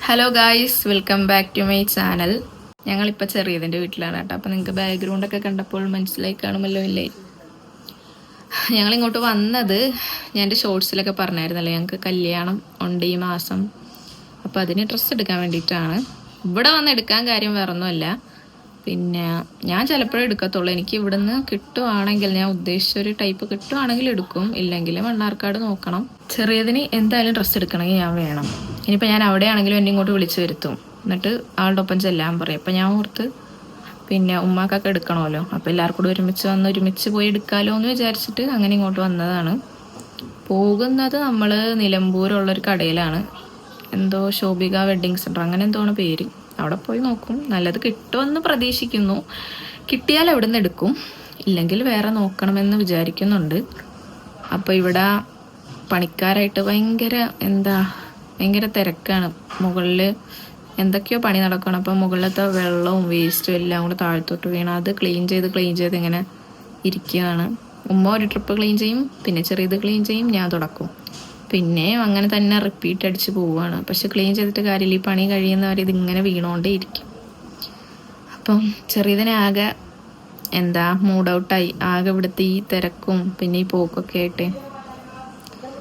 Hello guys, welcome back to my channel. ഞങ്ങളിപ്പോൾ ചെറിയതിൻ്റെ വീട്ടിലാണ് കേട്ടോ. അപ്പോൾ നിങ്ങൾക്ക് ബാക്ക്ഗ്രൗണ്ടൊക്കെ കണ്ടപ്പോൾ മനസ്സിലായി കാണുമല്ലോ ഇല്ലേ? ഞങ്ങളിങ്ങോട്ട് വന്നത് ഞാൻ എൻ്റെ ഷോർട്സിലൊക്കെ പറഞ്ഞായിരുന്നല്ലോ, ഞങ്ങൾക്ക് കല്യാണം ഉണ്ട് ഈ മാസം. അപ്പോൾ അതിന് ഡ്രസ്സ് എടുക്കാൻ വേണ്ടിയിട്ടാണ് ഇവിടെ വന്ന് എടുക്കാൻ. കാര്യം വേറൊന്നുമല്ല, പിന്നെ ഞാൻ ചിലപ്പോഴേ എടുക്കത്തുള്ളൂ. എനിക്ക് ഇവിടുന്ന് കിട്ടുവാണെങ്കിൽ, ഞാൻ ഉദ്ദേശിച്ചൊരു ടൈപ്പ് കിട്ടുവാണെങ്കിൽ എടുക്കും, ഇല്ലെങ്കിൽ മണ്ണാർക്കാട് നോക്കണം. ചെറിയതിന് എന്തായാലും ഡ്രസ്സ് എടുക്കണമെങ്കിൽ ഞാൻ വേണം. ഇനിയിപ്പോൾ ഞാൻ അവിടെ ആണെങ്കിലും എന്നെ ഇങ്ങോട്ട് വിളിച്ചു വരുത്തും, എന്നിട്ട് ആളുടെ ഒപ്പം ചെല്ലാൻ പറയും. അപ്പം ഞാൻ ഓർത്ത് പിന്നെ ഉമ്മാക്കൊക്കെ എടുക്കണമല്ലോ, അപ്പോൾ എല്ലാവർക്കും കൂടെ ഒരുമിച്ച് പോയി എടുക്കാമല്ലോ എന്ന് വിചാരിച്ചിട്ട് അങ്ങനെ ഇങ്ങോട്ട് വന്നതാണ്. പോകുന്നത് നമ്മൾ നിലമ്പൂരുള്ളൊരു കടയിലാണ്, എന്തോ ശോഭിക വെഡ്ഡിങ് സെൻറ്റർ അങ്ങനെ എന്തോണ് പേര്. അവിടെ പോയി നോക്കും, നല്ലത് കിട്ടുമെന്ന് പ്രതീക്ഷിക്കുന്നു. കിട്ടിയാൽ അവിടെ നിന്ന് എടുക്കും, ഇല്ലെങ്കിൽ വേറെ നോക്കണമെന്ന് വിചാരിക്കുന്നുണ്ട്. അപ്പോൾ ഇവിടെ പണിക്കാരായിട്ട് ഭയങ്കര തിരക്കാണ്. മുകളിൽ എന്തൊക്കെയോ പണി നടക്കണം. അപ്പം മുകളിലത്തെ വെള്ളവും വേസ്റ്റും എല്ലാം കൂടെ താഴത്തോട്ട് വീണം അത് ക്ലീൻ ചെയ്ത് ഇങ്ങനെ ഇരിക്കുകയാണ്. ഉമ്മ ഒരു ട്രിപ്പ് ക്ലീൻ ചെയ്യും, പിന്നെ ചെറിയത് ക്ലീൻ ചെയ്യും, ഞാൻ തുടക്കും, പിന്നെ അങ്ങനെ തന്നെ റിപ്പീറ്റ് അടിച്ച് പോവുകയാണ്. പക്ഷെ ക്ലീൻ ചെയ്തിട്ട് കാര്യമില്ല, ഈ പണി കഴിയുന്നവർ ഇതിങ്ങനെ വീണോണ്ടേ ഇരിക്കും. അപ്പം ചെറിയതിനെ ആകെ മൂഡ് ഔട്ടായി, ആകെ ഇവിടുത്തെ ഈ തിരക്കും പിന്നെ ഈ പോക്കൊക്കെ ആയിട്ട്.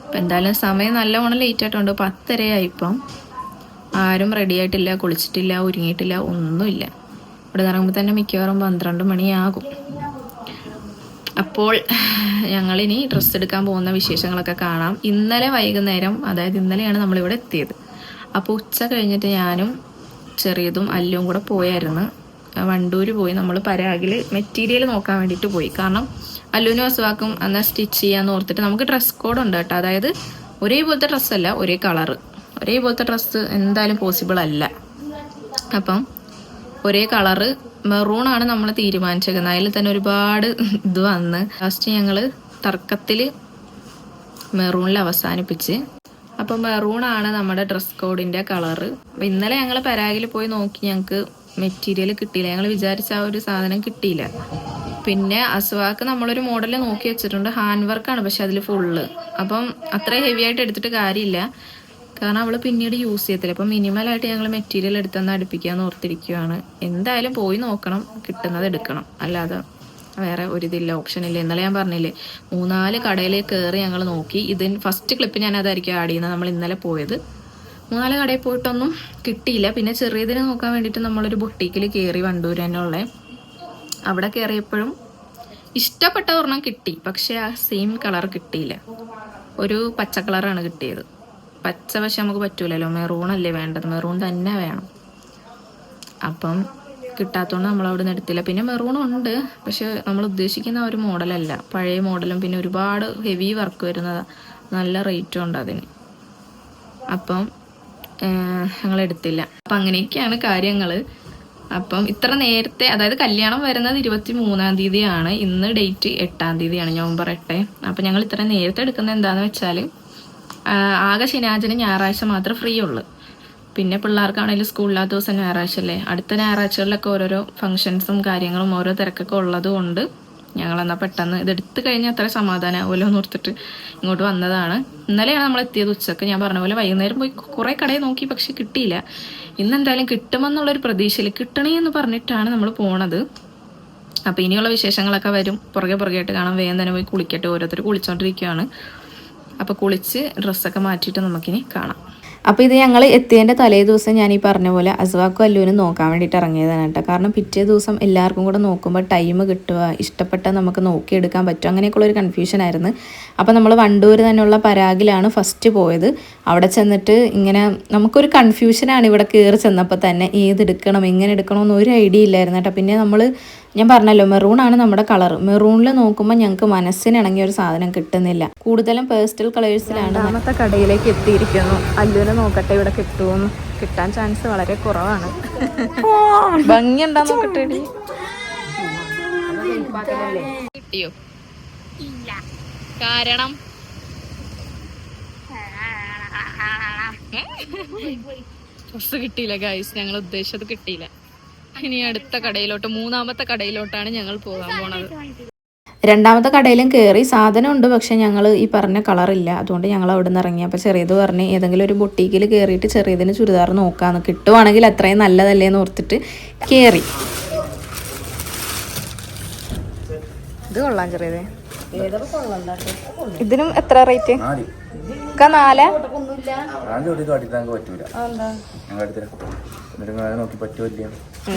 അപ്പം എന്തായാലും സമയം നല്ലവണ്ണം ലേറ്റ് ആയിട്ടുണ്ട്. 10:30 ഇപ്പം. ആരും റെഡി ആയിട്ടില്ല, കുളിച്ചിട്ടില്ല, ഒരുങ്ങിയിട്ടില്ല, ഒന്നുമില്ല. ഇവിടെ ഇറങ്ങുമ്പോൾ തന്നെ മിക്കവാറും 12 മണിയാകും. അപ്പോൾ ഞങ്ങളിനി ഡ്രസ്സ് എടുക്കാൻ പോകുന്ന വിശേഷങ്ങളൊക്കെ കാണാം. ഇന്നലെ വൈകുന്നേരം, അതായത് ഇന്നലെയാണ് നമ്മളിവിടെ എത്തിയത്. അപ്പോൾ ഉച്ച കഴിഞ്ഞിട്ട് ഞാനും ചെറിയതും അല്ലും കൂടെ പോയായിരുന്നു. വണ്ടൂര് പോയി നമ്മൾ പരാഗിൽ മെറ്റീരിയൽ നോക്കാൻ വേണ്ടിയിട്ട് പോയി. കാരണം അല്ലുവിനും അസുവാക്കും എന്നാൽ സ്റ്റിച്ച് ചെയ്യാന്ന് ഓർത്തിട്ട് നമുക്ക് ഡ്രസ് കോഡ് ഉണ്ട് കേട്ടോ. അതായത് ഒരേപോലത്തെ ഡ്രസ്സല്ല, ഒരേ കളറ്. ഒരേപോലത്തെ ഡ്രസ്സ് എന്തായാലും പോസിബിൾ അല്ല. അപ്പം ഒരേ കളറ് മെറൂണാണ് നമ്മൾ തീരുമാനിച്ചേക്കുന്നത്. അതിൽ തന്നെ ഒരുപാട് ഇത് വന്ന് ലാസ്റ്റ് ഞങ്ങൾ തർക്കത്തിൽ മെറൂണിൽ അവസാനിപ്പിച്ച്. അപ്പം മെറൂണാണ് നമ്മുടെ ഡ്രസ് കോഡിൻ്റെ കളറ്. അപ്പം ഇന്നലെ ഞങ്ങൾ പരാഗിൽ പോയി നോക്കി, ഞങ്ങൾക്ക് മെറ്റീരിയൽ കിട്ടിയില്ല. ഞങ്ങൾ വിചാരിച്ച ആ ഒരു സാധനം കിട്ടിയില്ല. പിന്നെ അസ്വാക്ക് നമ്മളൊരു മോഡൽ നോക്കി വെച്ചിട്ടുണ്ട്, ഹാൻഡ് വർക്കാണ്, പക്ഷെ അതിൽ ഫുള്ള്. അപ്പം അത്ര ഹെവി ആയിട്ട് എടുത്തിട്ട് കാര്യമില്ല, കാരണം അവൾ പിന്നീട് യൂസ് ചെയ്യത്തില്ല. അപ്പം മിനിമലായിട്ട് ഞങ്ങൾ മെറ്റീരിയൽ എടുത്തെന്ന് അടുപ്പിക്കാന്ന് ഓർത്തിരിക്കുകയാണ്. എന്തായാലും പോയി നോക്കണം, കിട്ടുന്നത് എടുക്കണം, അല്ലാതെ വേറെ ഒരിതില്ല, ഓപ്ഷനില്ല. ഇന്നലെ ഞാൻ പറഞ്ഞില്ലേ, 3-4 കടയിൽ കയറി ഞങ്ങൾ നോക്കി. ഇതിന് ഫസ്റ്റ് ക്ലിപ്പ് ഞാൻ അതായിരിക്കും ആഡ് ചെയ്യുന്നത്. നമ്മൾ ഇന്നലെ പോയത് 3-4 കടയിൽ പോയിട്ടൊന്നും കിട്ടിയില്ല. പിന്നെ ചെറിയതിനെ നോക്കാൻ വേണ്ടിയിട്ട് നമ്മളൊരു ബൊട്ടീക്കിൽ കയറി, വണ്ടൂർ തന്നെ ഉള്ളത്. അവിടെ കയറിയപ്പോഴും ഇഷ്ടപ്പെട്ട ഒരെണ്ണം കിട്ടി, പക്ഷെ ആ സെയിം കളർ കിട്ടിയില്ല. ഒരു പച്ച കളറാണ് കിട്ടിയത്. പച്ച പക്ഷെ നമുക്ക് പറ്റൂലല്ലോ, മെറൂണല്ലേ വേണ്ടത്, മെറൂൺ തന്നെ വേണം. അപ്പം കിട്ടാത്തതുകൊണ്ട് നമ്മളവിടെ നിന്ന് എടുത്തില്ല. പിന്നെ മെറൂണും ഉണ്ട്, പക്ഷെ നമ്മൾ ഉദ്ദേശിക്കുന്ന ഒരു മോഡലല്ല, പഴയ മോഡലും. പിന്നെ ഒരുപാട് ഹെവി വർക്ക് വരുന്നതാണ്, നല്ല റേറ്റും ഉണ്ട് അതിന്. അപ്പം ഞങ്ങൾ എടുത്തില്ല. അപ്പം അങ്ങനെയൊക്കെയാണ് കാര്യങ്ങൾ. അപ്പം ഇത്ര നേരത്തെ, അതായത് കല്യാണം വരുന്നത് 23-ാം തീയതിയാണ്, ഇന്ന് ഡേറ്റ് 8-ാം തീയതിയാണ്, നവംബർ 8. അപ്പം ഞങ്ങൾ ഇത്ര നേരത്തെ എടുക്കുന്നത് എന്താണെന്ന് വെച്ചാൽ, ആകെ ശനിയാഴ്ച ഞായറാഴ്ച മാത്രമേ ഫ്രീ ഉള്ളൂ. പിന്നെ പിള്ളേർക്കാണെങ്കിലും സ്കൂളില്ലാത്ത ദിവസം ഞായറാഴ്ച അല്ലേ. അടുത്ത ഞായറാഴ്ചകളിലൊക്കെ ഓരോരോ ഫംഗ്ഷൻസും കാര്യങ്ങളും ഓരോ തിരക്കൊക്കെ ഉള്ളത് കൊണ്ട് ഞങ്ങളെന്നാൽ പെട്ടെന്ന് ഇതെടുത്ത് കഴിഞ്ഞാൽ അത്ര സമാധാനമാവുമല്ലോ എന്ന് ഓർത്തിട്ട് ഇങ്ങോട്ട് വന്നതാണ്. ഇന്നലെയാണ് നമ്മൾ എത്തിയത് ഉച്ചക്ക്. ഞാൻ പറഞ്ഞ പോലെ വൈകുന്നേരം പോയി കുറേ കടയിൽ നോക്കി, പക്ഷെ കിട്ടിയില്ല. ഇന്നെന്തായാലും കിട്ടുമെന്നുള്ളൊരു പ്രതീക്ഷയിൽ, കിട്ടണേ എന്ന് പറഞ്ഞിട്ടാണ് നമ്മൾ പോണത്. അപ്പോൾ ഇനിയുള്ള വിശേഷങ്ങളൊക്കെ വരും, പുറകെ ആയിട്ട് കാണാം. വേഗം തന്നെ പോയി കുളിക്കട്ടെ, ഓരോരുത്തർ കുളിച്ചോണ്ടിരിക്കുകയാണ്. അപ്പോൾ കുളിച്ച് ഡ്രസ്സൊക്കെ മാറ്റിയിട്ട് നമുക്കിനി കാണാം. അപ്പോൾ ഇത് ഞങ്ങൾ എത്തിയതിൻ്റെ തലേ ദിവസം ഞാൻ ഈ പറഞ്ഞ പോലെ അസ്വാക്കും അല്ലുവിനും നോക്കാൻ വേണ്ടിയിട്ട് ഇറങ്ങിയതാണ് കേട്ടോ. കാരണം പിറ്റേ ദിവസം എല്ലാവർക്കും കൂടെ നോക്കുമ്പോൾ ടൈം കിട്ടുക, ഇഷ്ടപ്പെട്ട നമുക്ക് നോക്കിയെടുക്കാൻ പറ്റും, അങ്ങനെയൊക്കെയുള്ളൊരു കൺഫ്യൂഷൻ ആയിരുന്നു. അപ്പോൾ നമ്മൾ വണ്ടൂർ തന്നെയുള്ള പരാഗിലാണ് ഫസ്റ്റ് പോയത്. അവിടെ ചെന്നിട്ട് ഇങ്ങനെ നമുക്കൊരു കൺഫ്യൂഷനാണ്. ഇവിടെ കയറി ചെന്നപ്പോൾ തന്നെ ഏതെടുക്കണം, എങ്ങനെ എടുക്കണമെന്ന് ഒരു ഐഡിയ ഇല്ലായിരുന്നു കേട്ടോ. പിന്നെ ഞാൻ പറഞ്ഞല്ലോ, മെറൂണാണ് നമ്മുടെ കളർ. മെറൂണിൽ നോക്കുമ്പോൾ ഞങ്ങൾക്ക് മനസ്സിനിണങ്ങിയ ഒരു സാധനം കിട്ടുന്നില്ല. കൂടുതലും പേസ്റ്റൽ കളേഴ്സിലാണ്. രണ്ടാമത്തെ കടയിലേക്ക് എത്തിയിരിക്കുന്നു. അല്ലുവിനെ നോക്കട്ടെ ഇവിടെ കിട്ടുമോ. കിട്ടാൻ ചാൻസ് വളരെ കുറവാണ്. ഭംഗി ഉണ്ടാ നോക്കട്ടെ. കിട്ടിയോ? കാരണം ഡ്രസ്സ് കിട്ടിയില്ല ഗൈസ്, ഞങ്ങൾ ഉദ്ദേശിച്ചത് കിട്ടിയില്ല. ഇനി അടുത്ത കടയിലോട്ട്, 3-ാമത്തെ കടയിലോട്ടാണ് ഞങ്ങൾ പോകാൻ പോണത്. രണ്ടാമത്തെ കടയിലും കയറി സാധനം ഉണ്ട്, പക്ഷേ ഞങ്ങൾ ഈ പറഞ്ഞ കളറില്ല. അതുകൊണ്ട് ഞങ്ങൾ അവിടെ നിന്ന് ഇറങ്ങി. അപ്പോൾ ചെറിയത് പറഞ്ഞ് ഏതെങ്കിലും ഒരു ബൊട്ടീക്കിൽ കയറിയിട്ട് ചെറിയതിന് ചുരിദാർ നോക്കാമെന്ന്, കിട്ടുവാണെങ്കിൽ അത്രയും നല്ലതല്ലേ എന്ന് ഓർത്തിട്ട് കയറി. ഇത് കൊള്ളാം ചെറിയത്. ഇതിനും എത്ര റേറ്റ്? 4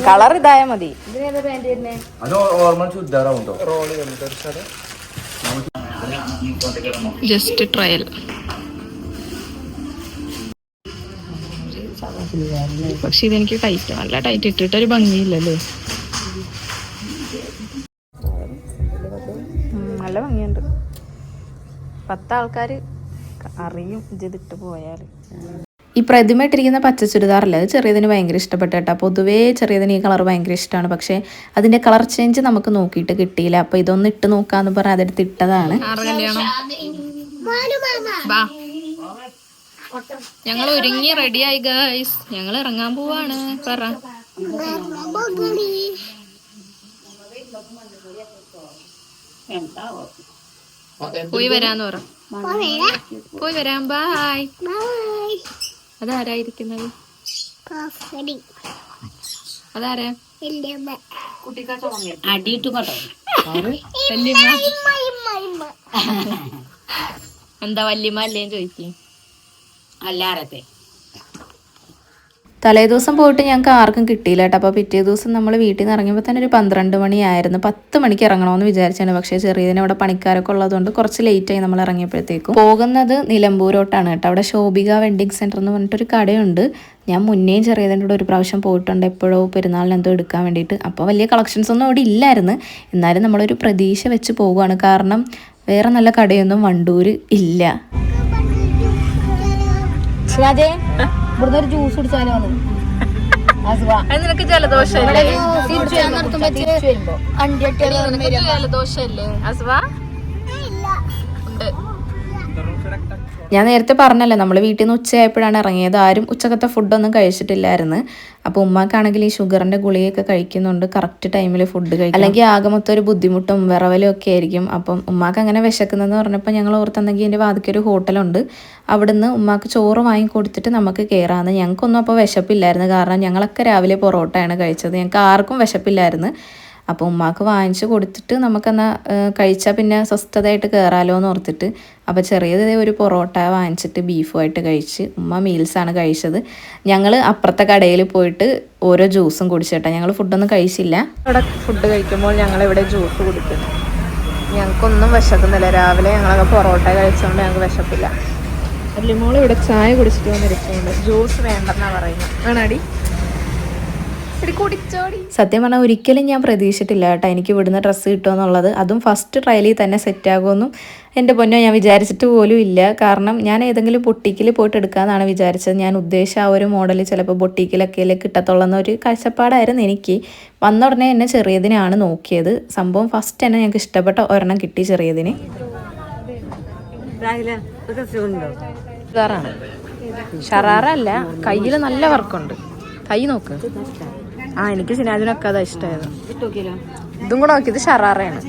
കളർ ഇതായ മതി. Just trial. പക്ഷെ ഇതെനിക്ക് ടൈറ്റ്, നല്ല ടൈറ്റ് ഇട്ടിട്ടൊരു ഭംഗിയില്ലല്ലേ. നല്ല ഭംഗിയുണ്ട്. 10 ആൾക്കാർ അറിയും ഇതിട്ട് പോയാൽ. ഈ പ്രതിമ ഇട്ടിരിക്കുന്ന പച്ച ചുരിദാറില്ല, അത് ചെറിയതിന് ഭയങ്കര ഇഷ്ടപ്പെട്ടു കേട്ടോ. പൊതുവേ ചെറിയതിന് ഈ കളർ ഭയങ്കര ഇഷ്ടമാണ്, പക്ഷേ അതിൻ്റെ കളർ ചേഞ്ച് നമുക്ക് നോക്കിയിട്ട് കിട്ടിയില്ല. അപ്പോൾ ഇതൊന്ന് ഇട്ട് നോക്കാമെന്ന് പറഞ്ഞാൽ അതെടുത്ത് ഇട്ടതാണ്. ഞങ്ങൾ ഒരുങ്ങി റെഡിയായി ഗൈസ്, ഞങ്ങൾ ഇറങ്ങാൻ പോവാണ്. പറ പോയി വരാന്ന് പറ. പോയി വരാം, ബായ്. അതാരായിരിക്കുന്നത്? അതാരാ? എന്താ വല്യമ്മ അല്ലേന്ന് ചോദിക്കും. അല്ലാറത്തെ തലേദിവസം പോയിട്ട് ഞങ്ങൾക്ക് ആർക്കും കിട്ടിയില്ല കേട്ടോ. അപ്പോൾ പിറ്റേ ദിവസം നമ്മൾ വീട്ടിൽ നിന്ന് ഇറങ്ങിയപ്പോൾ തന്നെ ഒരു 12 മണിയായിരുന്നു. 10 മണിക്ക് ഇറങ്ങണമെന്ന് വിചാരിച്ചാണ്, പക്ഷേ ചെറിയതിന് അവിടെ പണിക്കാരൊക്കെ ഉള്ളതുകൊണ്ട് കുറച്ച് ലേറ്റായി നമ്മൾ ഇറങ്ങിയപ്പോഴത്തേക്കും. പോകുന്നത് നിലമ്പൂരോട്ടാണ് കേട്ടോ. അവിടെ ശോഭിക വെഡ്ഡിങ് സെൻറ്റർ എന്ന് പറഞ്ഞിട്ടൊരു കടയുണ്ട്. ഞാൻ മുന്നേയും ചെറിയതിൻ്റെ കൂടെ ഒരു പ്രാവശ്യം പോയിട്ടുണ്ട്, എപ്പോഴോ പെരുന്നാളിന് എന്തോ എടുക്കാൻ വേണ്ടിയിട്ട്. അപ്പോൾ വലിയ കളക്ഷൻസ് ഒന്നും അവിടെ ഇല്ലായിരുന്നു, എന്നാലും നമ്മളൊരു പ്രതീക്ഷ വെച്ച് പോവുകയാണ്. കാരണം വേറെ നല്ല കടയൊന്നും വണ്ടൂർ ഇല്ല. ഒരു ജ്യൂസ് കുടിച്ചാലോ? നിനക്ക് ജലദോഷല്ലേ? ജലദോഷല്ലേ അസ്വ? ഉണ്ട്. ഞാൻ നേരത്തെ പറഞ്ഞല്ലോ, നമ്മൾ വീട്ടിൽ നിന്ന് ഉച്ചയായപ്പോഴാണ് ഇറങ്ങിയത്. ആരും ഉച്ചക്കത്തെ ഫുഡൊന്നും കഴിച്ചിട്ടില്ലായിരുന്നു. അപ്പോൾ ഉമ്മാക്കാണെങ്കിൽ ഈ ഷുഗറിൻ്റെ ഗുളികയൊക്കെ കഴിക്കുന്നുണ്ട്, കറക്റ്റ് ടൈമിൽ ഫുഡ് കഴിക്കും, അല്ലെങ്കിൽ ആകെ മൊത്തം ഒരു ബുദ്ധിമുട്ടും വിറവലും ഒക്കെ ആയിരിക്കും. അപ്പം ഉമ്മാക്ക് അങ്ങനെ വിശക്കുന്നതെന്ന് പറഞ്ഞപ്പോൾ ഞങ്ങൾ ഓർത്തെന്നെങ്കിൽ എൻ്റെ വാതിക്കൊരു ഹോട്ടലുണ്ട്, അവിടുന്ന് ഉമ്മാക്ക് ചോറ് വാങ്ങി കൊടുത്തിട്ട് നമുക്ക് കയറാമെന്ന്. ഞങ്ങൾക്കൊന്നും അപ്പോൾ വിശപ്പില്ലായിരുന്നു, കാരണം ഞങ്ങളൊക്കെ രാവിലെ പൊറോട്ടയാണ് കഴിച്ചത്, ഞങ്ങൾക്ക് ആർക്കും വിശപ്പില്ലായിരുന്നു. അപ്പോൾ ഉമ്മാക്ക് വാങ്ങിച്ച് കൊടുത്തിട്ട് നമുക്കെന്നാൽ കഴിച്ചാൽ പിന്നെ സ്വസ്ഥതയായിട്ട് കയറാമല്ലോ എന്ന് ഓർത്തിട്ട് അപ്പോൾ ചെറിയത് ഒരു പൊറോട്ട വാങ്ങിച്ചിട്ട് ബീഫുമായിട്ട് കഴിച്ച് ഉമ്മ മീൽസാണ് കഴിച്ചത്. ഞങ്ങൾ അപ്പുറത്തെ കടയിൽ പോയിട്ട് ഓരോ ജ്യൂസും കുടിച്ചിട്ടാ, ഞങ്ങൾ ഫുഡൊന്നും കഴിച്ചില്ല. ഇവിടെ ഫുഡ് കഴിക്കുമ്പോൾ ഞങ്ങളിവിടെ ജ്യൂസ് കുടിക്കുന്നു. ഞങ്ങൾക്കൊന്നും വിശക്കുന്നില്ല, രാവിലെ ഞങ്ങളൊക്കെ പൊറോട്ട കഴിച്ചുകൊണ്ട് ഞങ്ങൾക്ക് വിശപ്പില്ല. അല്ലിമോൾ ഇവിടെ ചായ കുടിച്ചിട്ട് വന്നിരിക്കുന്നുണ്ട്, ജ്യൂസ് വേണ്ടെന്നാണ് പറയുന്നത്. ആണാടി? സത്യം പറഞ്ഞാൽ ഒരിക്കലും ഞാൻ പ്രതീക്ഷിച്ചിട്ടില്ല കേട്ടോ എനിക്ക് ഇവിടുന്ന് ഡ്രസ്സ് കിട്ടുമെന്നുള്ളത്. അതും ഫസ്റ്റ് ട്രയലിൽ തന്നെ സെറ്റാകുമെന്നും എൻ്റെ പൊന്നോ ഞാൻ വിചാരിച്ചിട്ട് പോലും ഇല്ല. കാരണം ഞാൻ ഏതെങ്കിലും ബൊട്ടീക്കിൽ പോയിട്ട് എടുക്കാമെന്നാണ് വിചാരിച്ചത്. ഞാൻ ഉദ്ദേശിച്ച ആ ഒരു മോഡൽ ചിലപ്പോൾ ബൊട്ടീക്കിലൊക്കെ കിട്ടത്തുള്ളെന്നൊരു കാഴ്ചപ്പാടായിരുന്നു എനിക്ക്. വന്ന ഉടനെ എന്നെ ചെറിയതിനാണ് നോക്കിയത്. സംഭവം ഫസ്റ്റ് തന്നെ ഞങ്ങൾക്ക് ഇഷ്ടപ്പെട്ട ഒരെണ്ണം കിട്ടി ചെറിയതിന്. ഷറാറല്ല, കയ്യിൽ നല്ല വർക്കുണ്ട്. കൈ നോക്ക്. എനിക്ക് സിനാജിനൊക്കെ അതാ ഇഷ്ടമായത്. ഇതും കൂടെ നോക്കി, ഇത് ഷറാറയാണ്,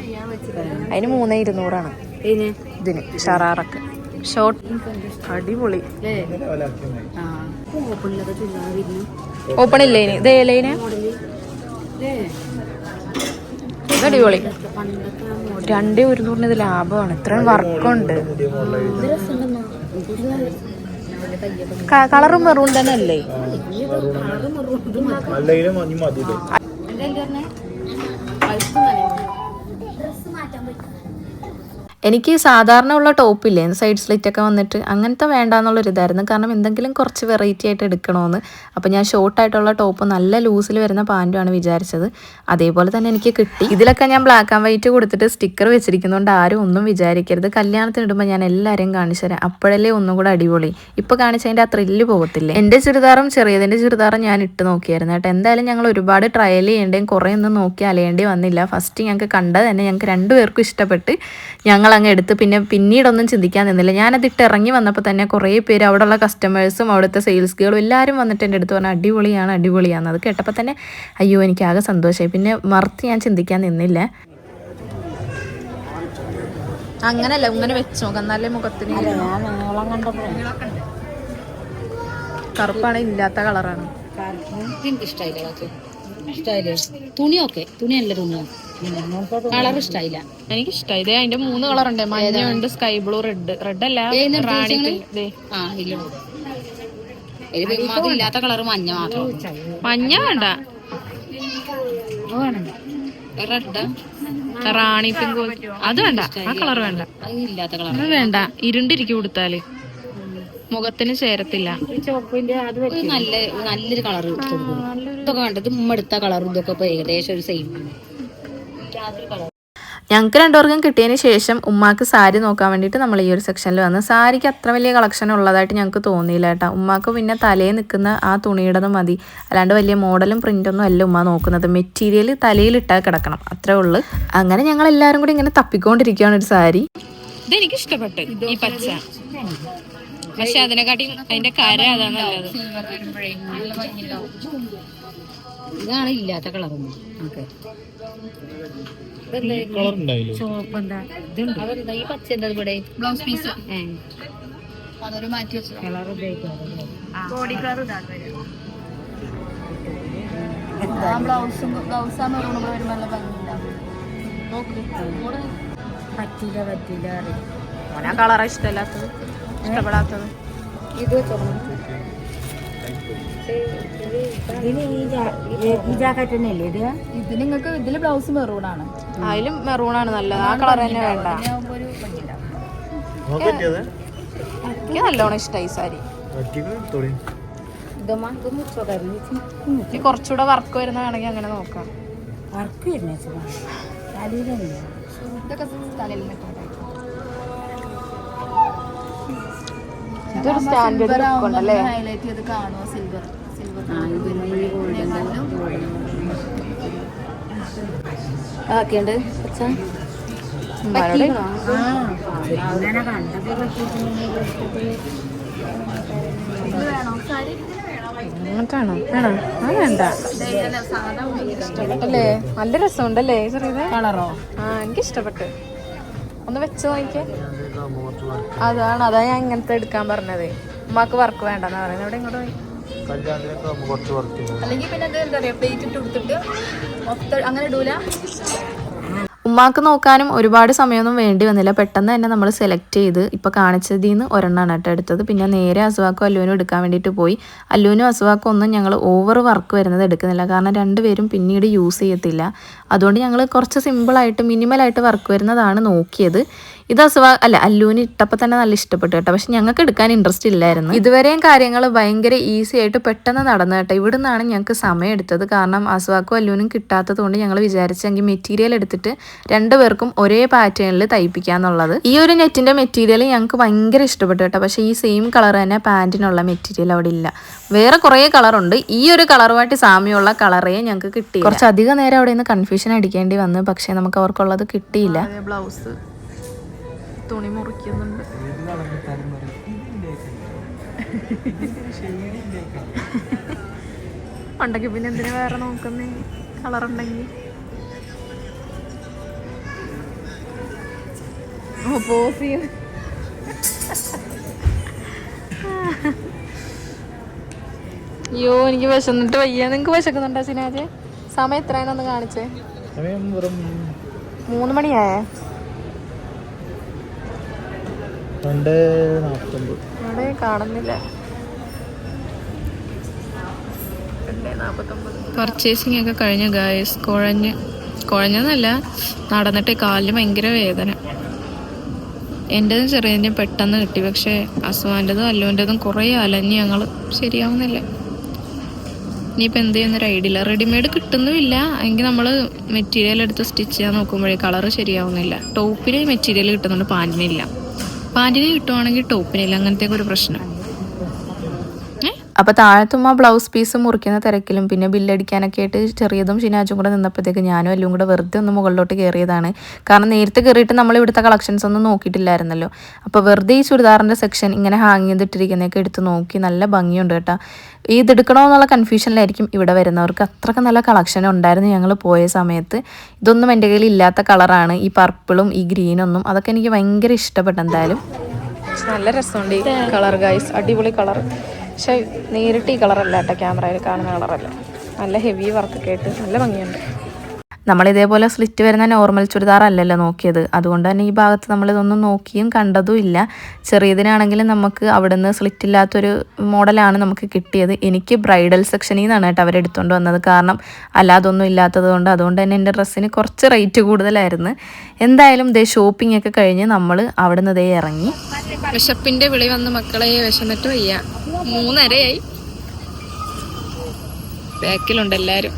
അതിന് 3200 ഇതിന് ഷറാറൊക്കെ ഷോർട്ട്. അടിപൊളി. ഓപ്പൺ ഇല്ലേ ഇനി? ഇത് ഏലൈന് അടിപൊളി. 2100 ഇത് ലാഭമാണ്, ഇത്രയും വർക്കുണ്ട്. കളറും മെറൂൺ തന്നെ അല്ലേ? എനിക്ക് സാധാരണ ഉള്ള ടോപ്പില്ലേ സൈഡ് സ്ലിറ്റൊക്കെ വന്നിട്ട് അങ്ങനത്തെ വേണ്ടാന്നുള്ളൊരിതായിരുന്നു. കാരണം എന്തെങ്കിലും കുറച്ച് വെറൈറ്റി ആയിട്ട് എടുക്കണമെന്ന്. അപ്പോൾ ഞാൻ ഷോർട്ടായിട്ടുള്ള ടോപ്പ് നല്ല ലൂസിൽ വരുന്ന പാൻറ്റുമാണ് വിചാരിച്ചത്. അതേപോലെ തന്നെ എനിക്ക് കിട്ടി. ഇതിലൊക്കെ ഞാൻ ബ്ലാക്ക് ആൻഡ് വൈറ്റ് കൊടുത്തിട്ട് സ്റ്റിക്കർ വെച്ചിരിക്കുന്നതുകൊണ്ട് ആരും ഒന്നും വിചാരിക്കരുത്. കല്യാണത്തിന് ഇടുമ്പോൾ ഞാൻ എല്ലാവരെയും കാണിച്ചു തരാം, അപ്പോഴല്ലേ ഒന്നും കൂടെ അടിപൊളി. ഇപ്പോൾ കാണിച്ചതിൻ്റെ ആ ത്രില്ല് പോകത്തില്ലേ. എൻ്റെ ചുരിദാറും ചെറിയതിൻ്റെ ചുരിദാറും ഞാൻ ഇട്ട് നോക്കിയായിരുന്നു കേട്ടോ. എന്തായാലും ഞങ്ങൾ ഒരുപാട് ട്രയൽ ചെയ്യേണ്ടേയും കുറേ ഒന്നും നോക്കി അലയേണ്ടി വന്നില്ല. ഫസ്റ്റ് ഞങ്ങൾക്ക് കണ്ടത് തന്നെ ഞങ്ങൾക്ക് രണ്ടുപേർക്കും ഇഷ്ടപ്പെട്ട് ഞങ്ങൾ അങ്ങ് എടുത്ത് പിന്നീടൊന്നും ചിന്തിക്കാൻ നിന്നില്ല. ഞാനതിട്ട് ഇറങ്ങി വന്നപ്പോൾ തന്നെ കുറേ പേര് അവിടെയുള്ള കസ്റ്റമേഴ്സും അവിടുത്തെ സെയിൽസ് ഗേളും എല്ലാവരും വന്നിട്ട് എൻ്റെ അടുത്ത് പറഞ്ഞാൽ അടിപൊളിയാണ്. അത് കേട്ടപ്പോൾ തന്നെ അയ്യോ എനിക്കാകെ സന്തോഷമായി. പിന്നെ മറുത്ത് ഞാൻ ചിന്തിക്കാൻ നിന്നില്ല. അങ്ങനല്ല, ഇങ്ങനെ വെച്ചോ എന്നാലേ മുഖത്തിന്. കറുപ്പാണ്, ഇല്ലാത്ത കളറാണ്. എനിക്ക് ഇഷ്ടായില്ല. തുണിയൊക്കെ തുണി നല്ല തുണിയാണ്, കളർ ഇഷ്ടായില്ല. എനിക്ക് ഇഷ്ടായി. ഇതേ അതിന്റെ 3 കളറുണ്ട്, മഞ്ഞയുണ്ട്, സ്കൈ ബ്ലൂ, റെഡ് അല്ല ഇല്ലാത്ത കളർ മഞ്ഞ മാത്രം. മഞ്ഞ വേണ്ട, റെഡ് റാണി പിങ്ക് അത് വേണ്ട, ആ കളർ വേണ്ട. ഇല്ലാത്ത കളർ അത് വേണ്ട, ഇരുണ്ടിരിക്കും കൊടുത്താല് മുഖത്തിന് ചേരത്തില്ല. നല്ലൊരു കളർ ഇതൊക്കെ കണ്ടത് ഉമ്മ എടുത്ത കളറും ഇതൊക്കെ ഇപ്പൊ ഏകദേശം ഒരു സെയിം. ഞങ്ങൾക്ക് രണ്ടുപേർക്കും കിട്ടിയതിന് ശേഷം ഉമ്മാക്ക് സാരി നോക്കാൻ വേണ്ടിയിട്ട് നമ്മൾ ഈ ഒരു സെക്ഷനിൽ വന്ന്. സാരിക്ക് അത്ര വലിയ കളക്ഷൻ ഉള്ളതായിട്ട് ഞങ്ങൾക്ക് തോന്നിയില്ല കേട്ടോ. ഉമ്മാക്ക് പിന്നെ തലയിൽ നിൽക്കുന്ന ആ തുണിയുടേത് മതി, അല്ലാണ്ട് വലിയ മോഡലും പ്രിൻ്റൊന്നും അല്ല ഉമ്മ നോക്കുന്നത്. മെറ്റീരിയൽ തലയിലിട്ടാൽ കിടക്കണം, അത്രേ ഉള്ളൂ. അങ്ങനെ ഞങ്ങൾ എല്ലാവരും കൂടി ഇങ്ങനെ തപ്പിക്കൊണ്ടിരിക്കുകയാണ് ഒരു സാരി. ഇതെനിക്ക് ഇഷ്ടപ്പെട്ടു ഈ പച്ച, പക്ഷെ അതിനെക്കാട്ടി അതിന്റെ കര അതാ നല്ലത്. ഇതാണ് ഇല്ലാത്ത കളറൊന്നും. ഈ പച്ച എന്താ ഇവിടെ ബ്ലൗസ് പീസ് അതൊരു മാറ്റി വെച്ചു. കളർ ബോഡി കളർ ബ്ലൗസ് പറ്റില്ല ഓനാ കളറാ ഇഷ്ടമല്ലാത്തത്, ഇഷ്ടപ്പെടാത്തത്. ഇത് ഇത് നിങ്ങൾക്ക് ഇതില് ബ്ലൗസ് മെറൂണാണ്, അതിലും മെറൂണാണ് നല്ലത്. ആ കളർ തന്നെ വേണ്ട. എനിക്ക് നല്ലോണം ഇഷ്ടമായി സാരി. കുറച്ചുകൂടെ വർക്ക് വരുന്ന വേണമെങ്കിൽ അങ്ങനെ നോക്കാം. ഇതൊരു സ്റ്റാൻഡേർഡ് ലുക്ക് ഉണ്ടല്ലേ. ഹൈലൈറ്റ് ചെയ്ത് കാണുമോ? സിൽവർ ആക്കിയുണ്ട് അല്ലേ? നല്ല രസമുണ്ടല്ലേ ചെറിയത് കളറോ? ആ, എനിക്ക് ഇഷ്ടപ്പെട്ടു. ഒന്ന് വെച്ച് നോക്കിക്കേ. അതാ ഞാൻ ഇങ്ങനത്തെ എടുക്കാൻ പറഞ്ഞത്. ഉമ്മാക്ക് വർക്ക് വേണ്ടെന്നാ പറയുന്നത്. ഇവിടെ ഇങ്ങോട്ട് പോയി. അല്ലെങ്കിൽ പിന്നെ എന്താ പറയാ, പ്ലേറ്റ് ഇട്ട് കൊടുത്തിട്ട് അങ്ങനെ ഇടൂല. ഉമ്മാക്ക് നോക്കാനും ഒരുപാട് സമയമൊന്നും വേണ്ടി വന്നില്ല. പെട്ടെന്ന് തന്നെ നമ്മൾ സെലക്ട് ചെയ്ത് ഇപ്പോൾ കാണിച്ചതിൽ നിന്ന് ഒരെണ്ണമാണ് കേട്ടോ എടുത്തത്. പിന്നെ നേരെ അസുവാക്കും അല്ലുവിനും എടുക്കാൻ വേണ്ടിയിട്ട് പോയി. അല്ലുവിനും അസുവാക്കും ഒന്നും ഞങ്ങൾ ഓവർ വർക്ക് വരുന്നത് എടുക്കുന്നില്ല, കാരണം രണ്ടുപേരും പിന്നീട് യൂസ് ചെയ്യത്തില്ല. അതുകൊണ്ട് ഞങ്ങൾ കുറച്ച് സിമ്പിളായിട്ട് മിനിമലായിട്ട് വർക്ക് വരുന്നതാണ് നോക്കിയത്. ഇത് അല്ലുവിന് ഇട്ടപ്പോൾ തന്നെ നല്ല ഇഷ്ടപ്പെട്ടു കേട്ടോ. പക്ഷെ ഞങ്ങൾക്ക് എടുക്കാൻ ഇൻട്രസ്റ്റ് ഇല്ലായിരുന്നു. ഇതുവരെയും കാര്യങ്ങൾ ഭയങ്കര ഈസി ആയിട്ട് പെട്ടെന്ന് നടന്നു കേട്ടോ. ഇവിടെ നിന്നാണ് ഞങ്ങൾക്ക് സമയം എടുത്തത്, കാരണം അസുവാക്കും അല്ലുവിനും കിട്ടാത്തത് കൊണ്ട് ഞങ്ങൾ വിചാരിച്ചെങ്കിൽ മെറ്റീരിയൽ എടുത്തിട്ട് രണ്ടുപേർക്കും ഒരേ പാറ്റേണിൽ തയ്പ്പിക്കാന്നുള്ളത്. ഈ ഒരു നെറ്റിന്റെ മെറ്റീരിയൽ ഞങ്ങൾക്ക് ഭയങ്കര ഇഷ്ടപ്പെട്ടു കേട്ടോ. പക്ഷേ ഈ സെയിം കളർ തന്നെ പാൻറ്റിനുള്ള മെറ്റീരിയൽ അവിടെ ഇല്ല. വേറെ കുറേ കളറുണ്ട്, ഈ ഒരു കളറുമായിട്ട് സാമ്യമുള്ള കളറേ ഞങ്ങൾക്ക് കിട്ടി. കുറച്ചധികം നേരം അവിടെ നിന്ന് കൺഫ്യൂഷൻ അടിക്കേണ്ടി വന്നു, പക്ഷേ നമുക്ക് അവർക്കുള്ളത് കിട്ടിയില്ല. ബ്ലൗസ് തുണി മുറിക്കുന്നുണ്ട്. ഉണ്ടെങ്കിൽ പിന്നെ എന്തിനാ വേറെ നോക്കുന്നേ? കളറുണ്ടെങ്കിൽ പോസ് ചെയ്യും. അയ്യോ, എനിക്ക് വിശന്നിട്ട് വയ്യ. നിങ്ങക്ക് വിശക്കുന്നുണ്ടോ സിനാജ്? സമയം എത്രയാണെന്ന് കാണിച്ചേ. 3 മണിയായേ? അവിടെ കാണുന്നില്ല. പർച്ചേസിംഗ് ഒക്കെ കഴിഞ്ഞ ഗായ്സ്. കുഴഞ്ഞെന്നല്ല, നടന്നിട്ട് കാലിന് ഭയങ്കര വേദന. എൻ്റെതും ചെറിയതിൻ്റെയും പെട്ടെന്ന് കിട്ടി, പക്ഷേ അസുവാൻ്റെതും അല്ലുവിൻ്റെതും കുറേ അലഞ്ഞ് ഞങ്ങൾ ശരിയാവുന്നില്ല. ഇനിയിപ്പോൾ എന്ത് ചെയ്യുന്നൊരു ഐഡിയ ഇല്ല. റെഡിമെയ്ഡ് കിട്ടുന്നുമില്ല എങ്കിൽ നമ്മൾ മെറ്റീരിയൽ എടുത്ത് സ്റ്റിച്ച് ചെയ്യാൻ നോക്കുമ്പോഴേ കളറ് ശരിയാവുന്നില്ല. ടോപ്പിന് മെറ്റീരിയൽ കിട്ടുന്നുണ്ട്, പാൻറ്റിനില്ല. പാൻറ്റിന് കിട്ടുവാണെങ്കിൽ ടോപ്പിനില്ല. അങ്ങനത്തെ ഒരു പ്രശ്നം. അപ്പോൾ താഴത്തും ആ ബ്ലൗസ് പീസ് മുറിക്കുന്ന തിരക്കിലും പിന്നെ ബില്ലടിക്കാനൊക്കെ ആയിട്ട് ചെറിയതും ഷിനാജും കൂടെ നിന്നപ്പോഴത്തേക്ക് ഞാനും എല്ലാം കൂടെ വെറുതെ ഒന്ന് മുകളിലോട്ട് കയറിയതാണ്. കാരണം നേരത്തെ കയറിയിട്ട് നമ്മൾ ഇവിടുത്തെ കളക്ഷൻസ് ഒന്നും നോക്കിയിട്ടില്ലായിരുന്നല്ലോ. അപ്പോൾ വെറുതെ ഈ ചുരിദാറിൻ്റെ സെക്ഷൻ ഇങ്ങനെ ഹാങ് ചെയ്തിട്ടിരിക്കുന്നതൊക്കെ എടുത്ത് നോക്കി. നല്ല ഭംഗിയുണ്ട് കേട്ടോ. ഇതെടുക്കണോ എന്നുള്ള കൺഫ്യൂഷനിലായിരിക്കും ഇവിടെ വരുന്നവർക്ക്. അത്രയ്ക്ക് നല്ല കളക്ഷൻ ഉണ്ടായിരുന്നു ഞങ്ങൾ പോയ സമയത്ത്. ഇതൊന്നും എൻ്റെ കയ്യിൽ ഇല്ലാത്ത കളറാണ്, ഈ പർപ്പിളും ഈ ഗ്രീനൊന്നും. അതൊക്കെ എനിക്ക് ഭയങ്കര ഇഷ്ടപ്പെട്ടു. എന്തായാലും നല്ല രസമുണ്ട് ഈ കളർ ഗൈസ്, അടിപൊളി കളർ. പക്ഷെ നേരിട്ട് ഈ കളറല്ല കേട്ടോ, ക്യാമറയിൽ കാണുന്ന കളറല്ല. നല്ല ഹെവി വർക്കൊക്കെ ആയിട്ട് നല്ല ഭംഗിയുണ്ട്. നമ്മളിതേപോലെ സ്ലിറ്റ് വരുന്ന നോർമൽ ചുരിദാർ അല്ലല്ലോ നോക്കിയത്. അതുകൊണ്ട് തന്നെ ഈ ഭാഗത്ത് നമ്മളിതൊന്നും നോക്കിയും കണ്ടതും ഇല്ല. ചെറിയതിനാണെങ്കിലും നമുക്ക് അവിടെ നിന്ന് സ്ലിറ്റ് ഇല്ലാത്തൊരു മോഡലാണ് നമുക്ക് കിട്ടിയത്. എനിക്ക് ബ്രൈഡൽ സെക്ഷനിൽ നിന്നാണ് കേട്ടോ അവരെടുത്തുകൊണ്ട് വന്നത്. കാരണം അല്ലാതൊന്നും ഇല്ലാത്തത് കൊണ്ട്. അതുകൊണ്ട് തന്നെ എൻ്റെ ഡ്രസ്സിന് കുറച്ച് റേറ്റ് കൂടുതലായിരുന്നു. എന്തായാലും ദേ ഷോപ്പിംഗ് ഒക്കെ കഴിഞ്ഞ് നമ്മൾ അവിടെ നിന്ന് ദേ ഇറങ്ങി. വിശപ്പിൻ്റെ വിളി വന്ന് മക്കളെ, വിശന്നിട്ട് വയ്യ. 3:30 ബാക്കിലുണ്ട് എല്ലാവരും.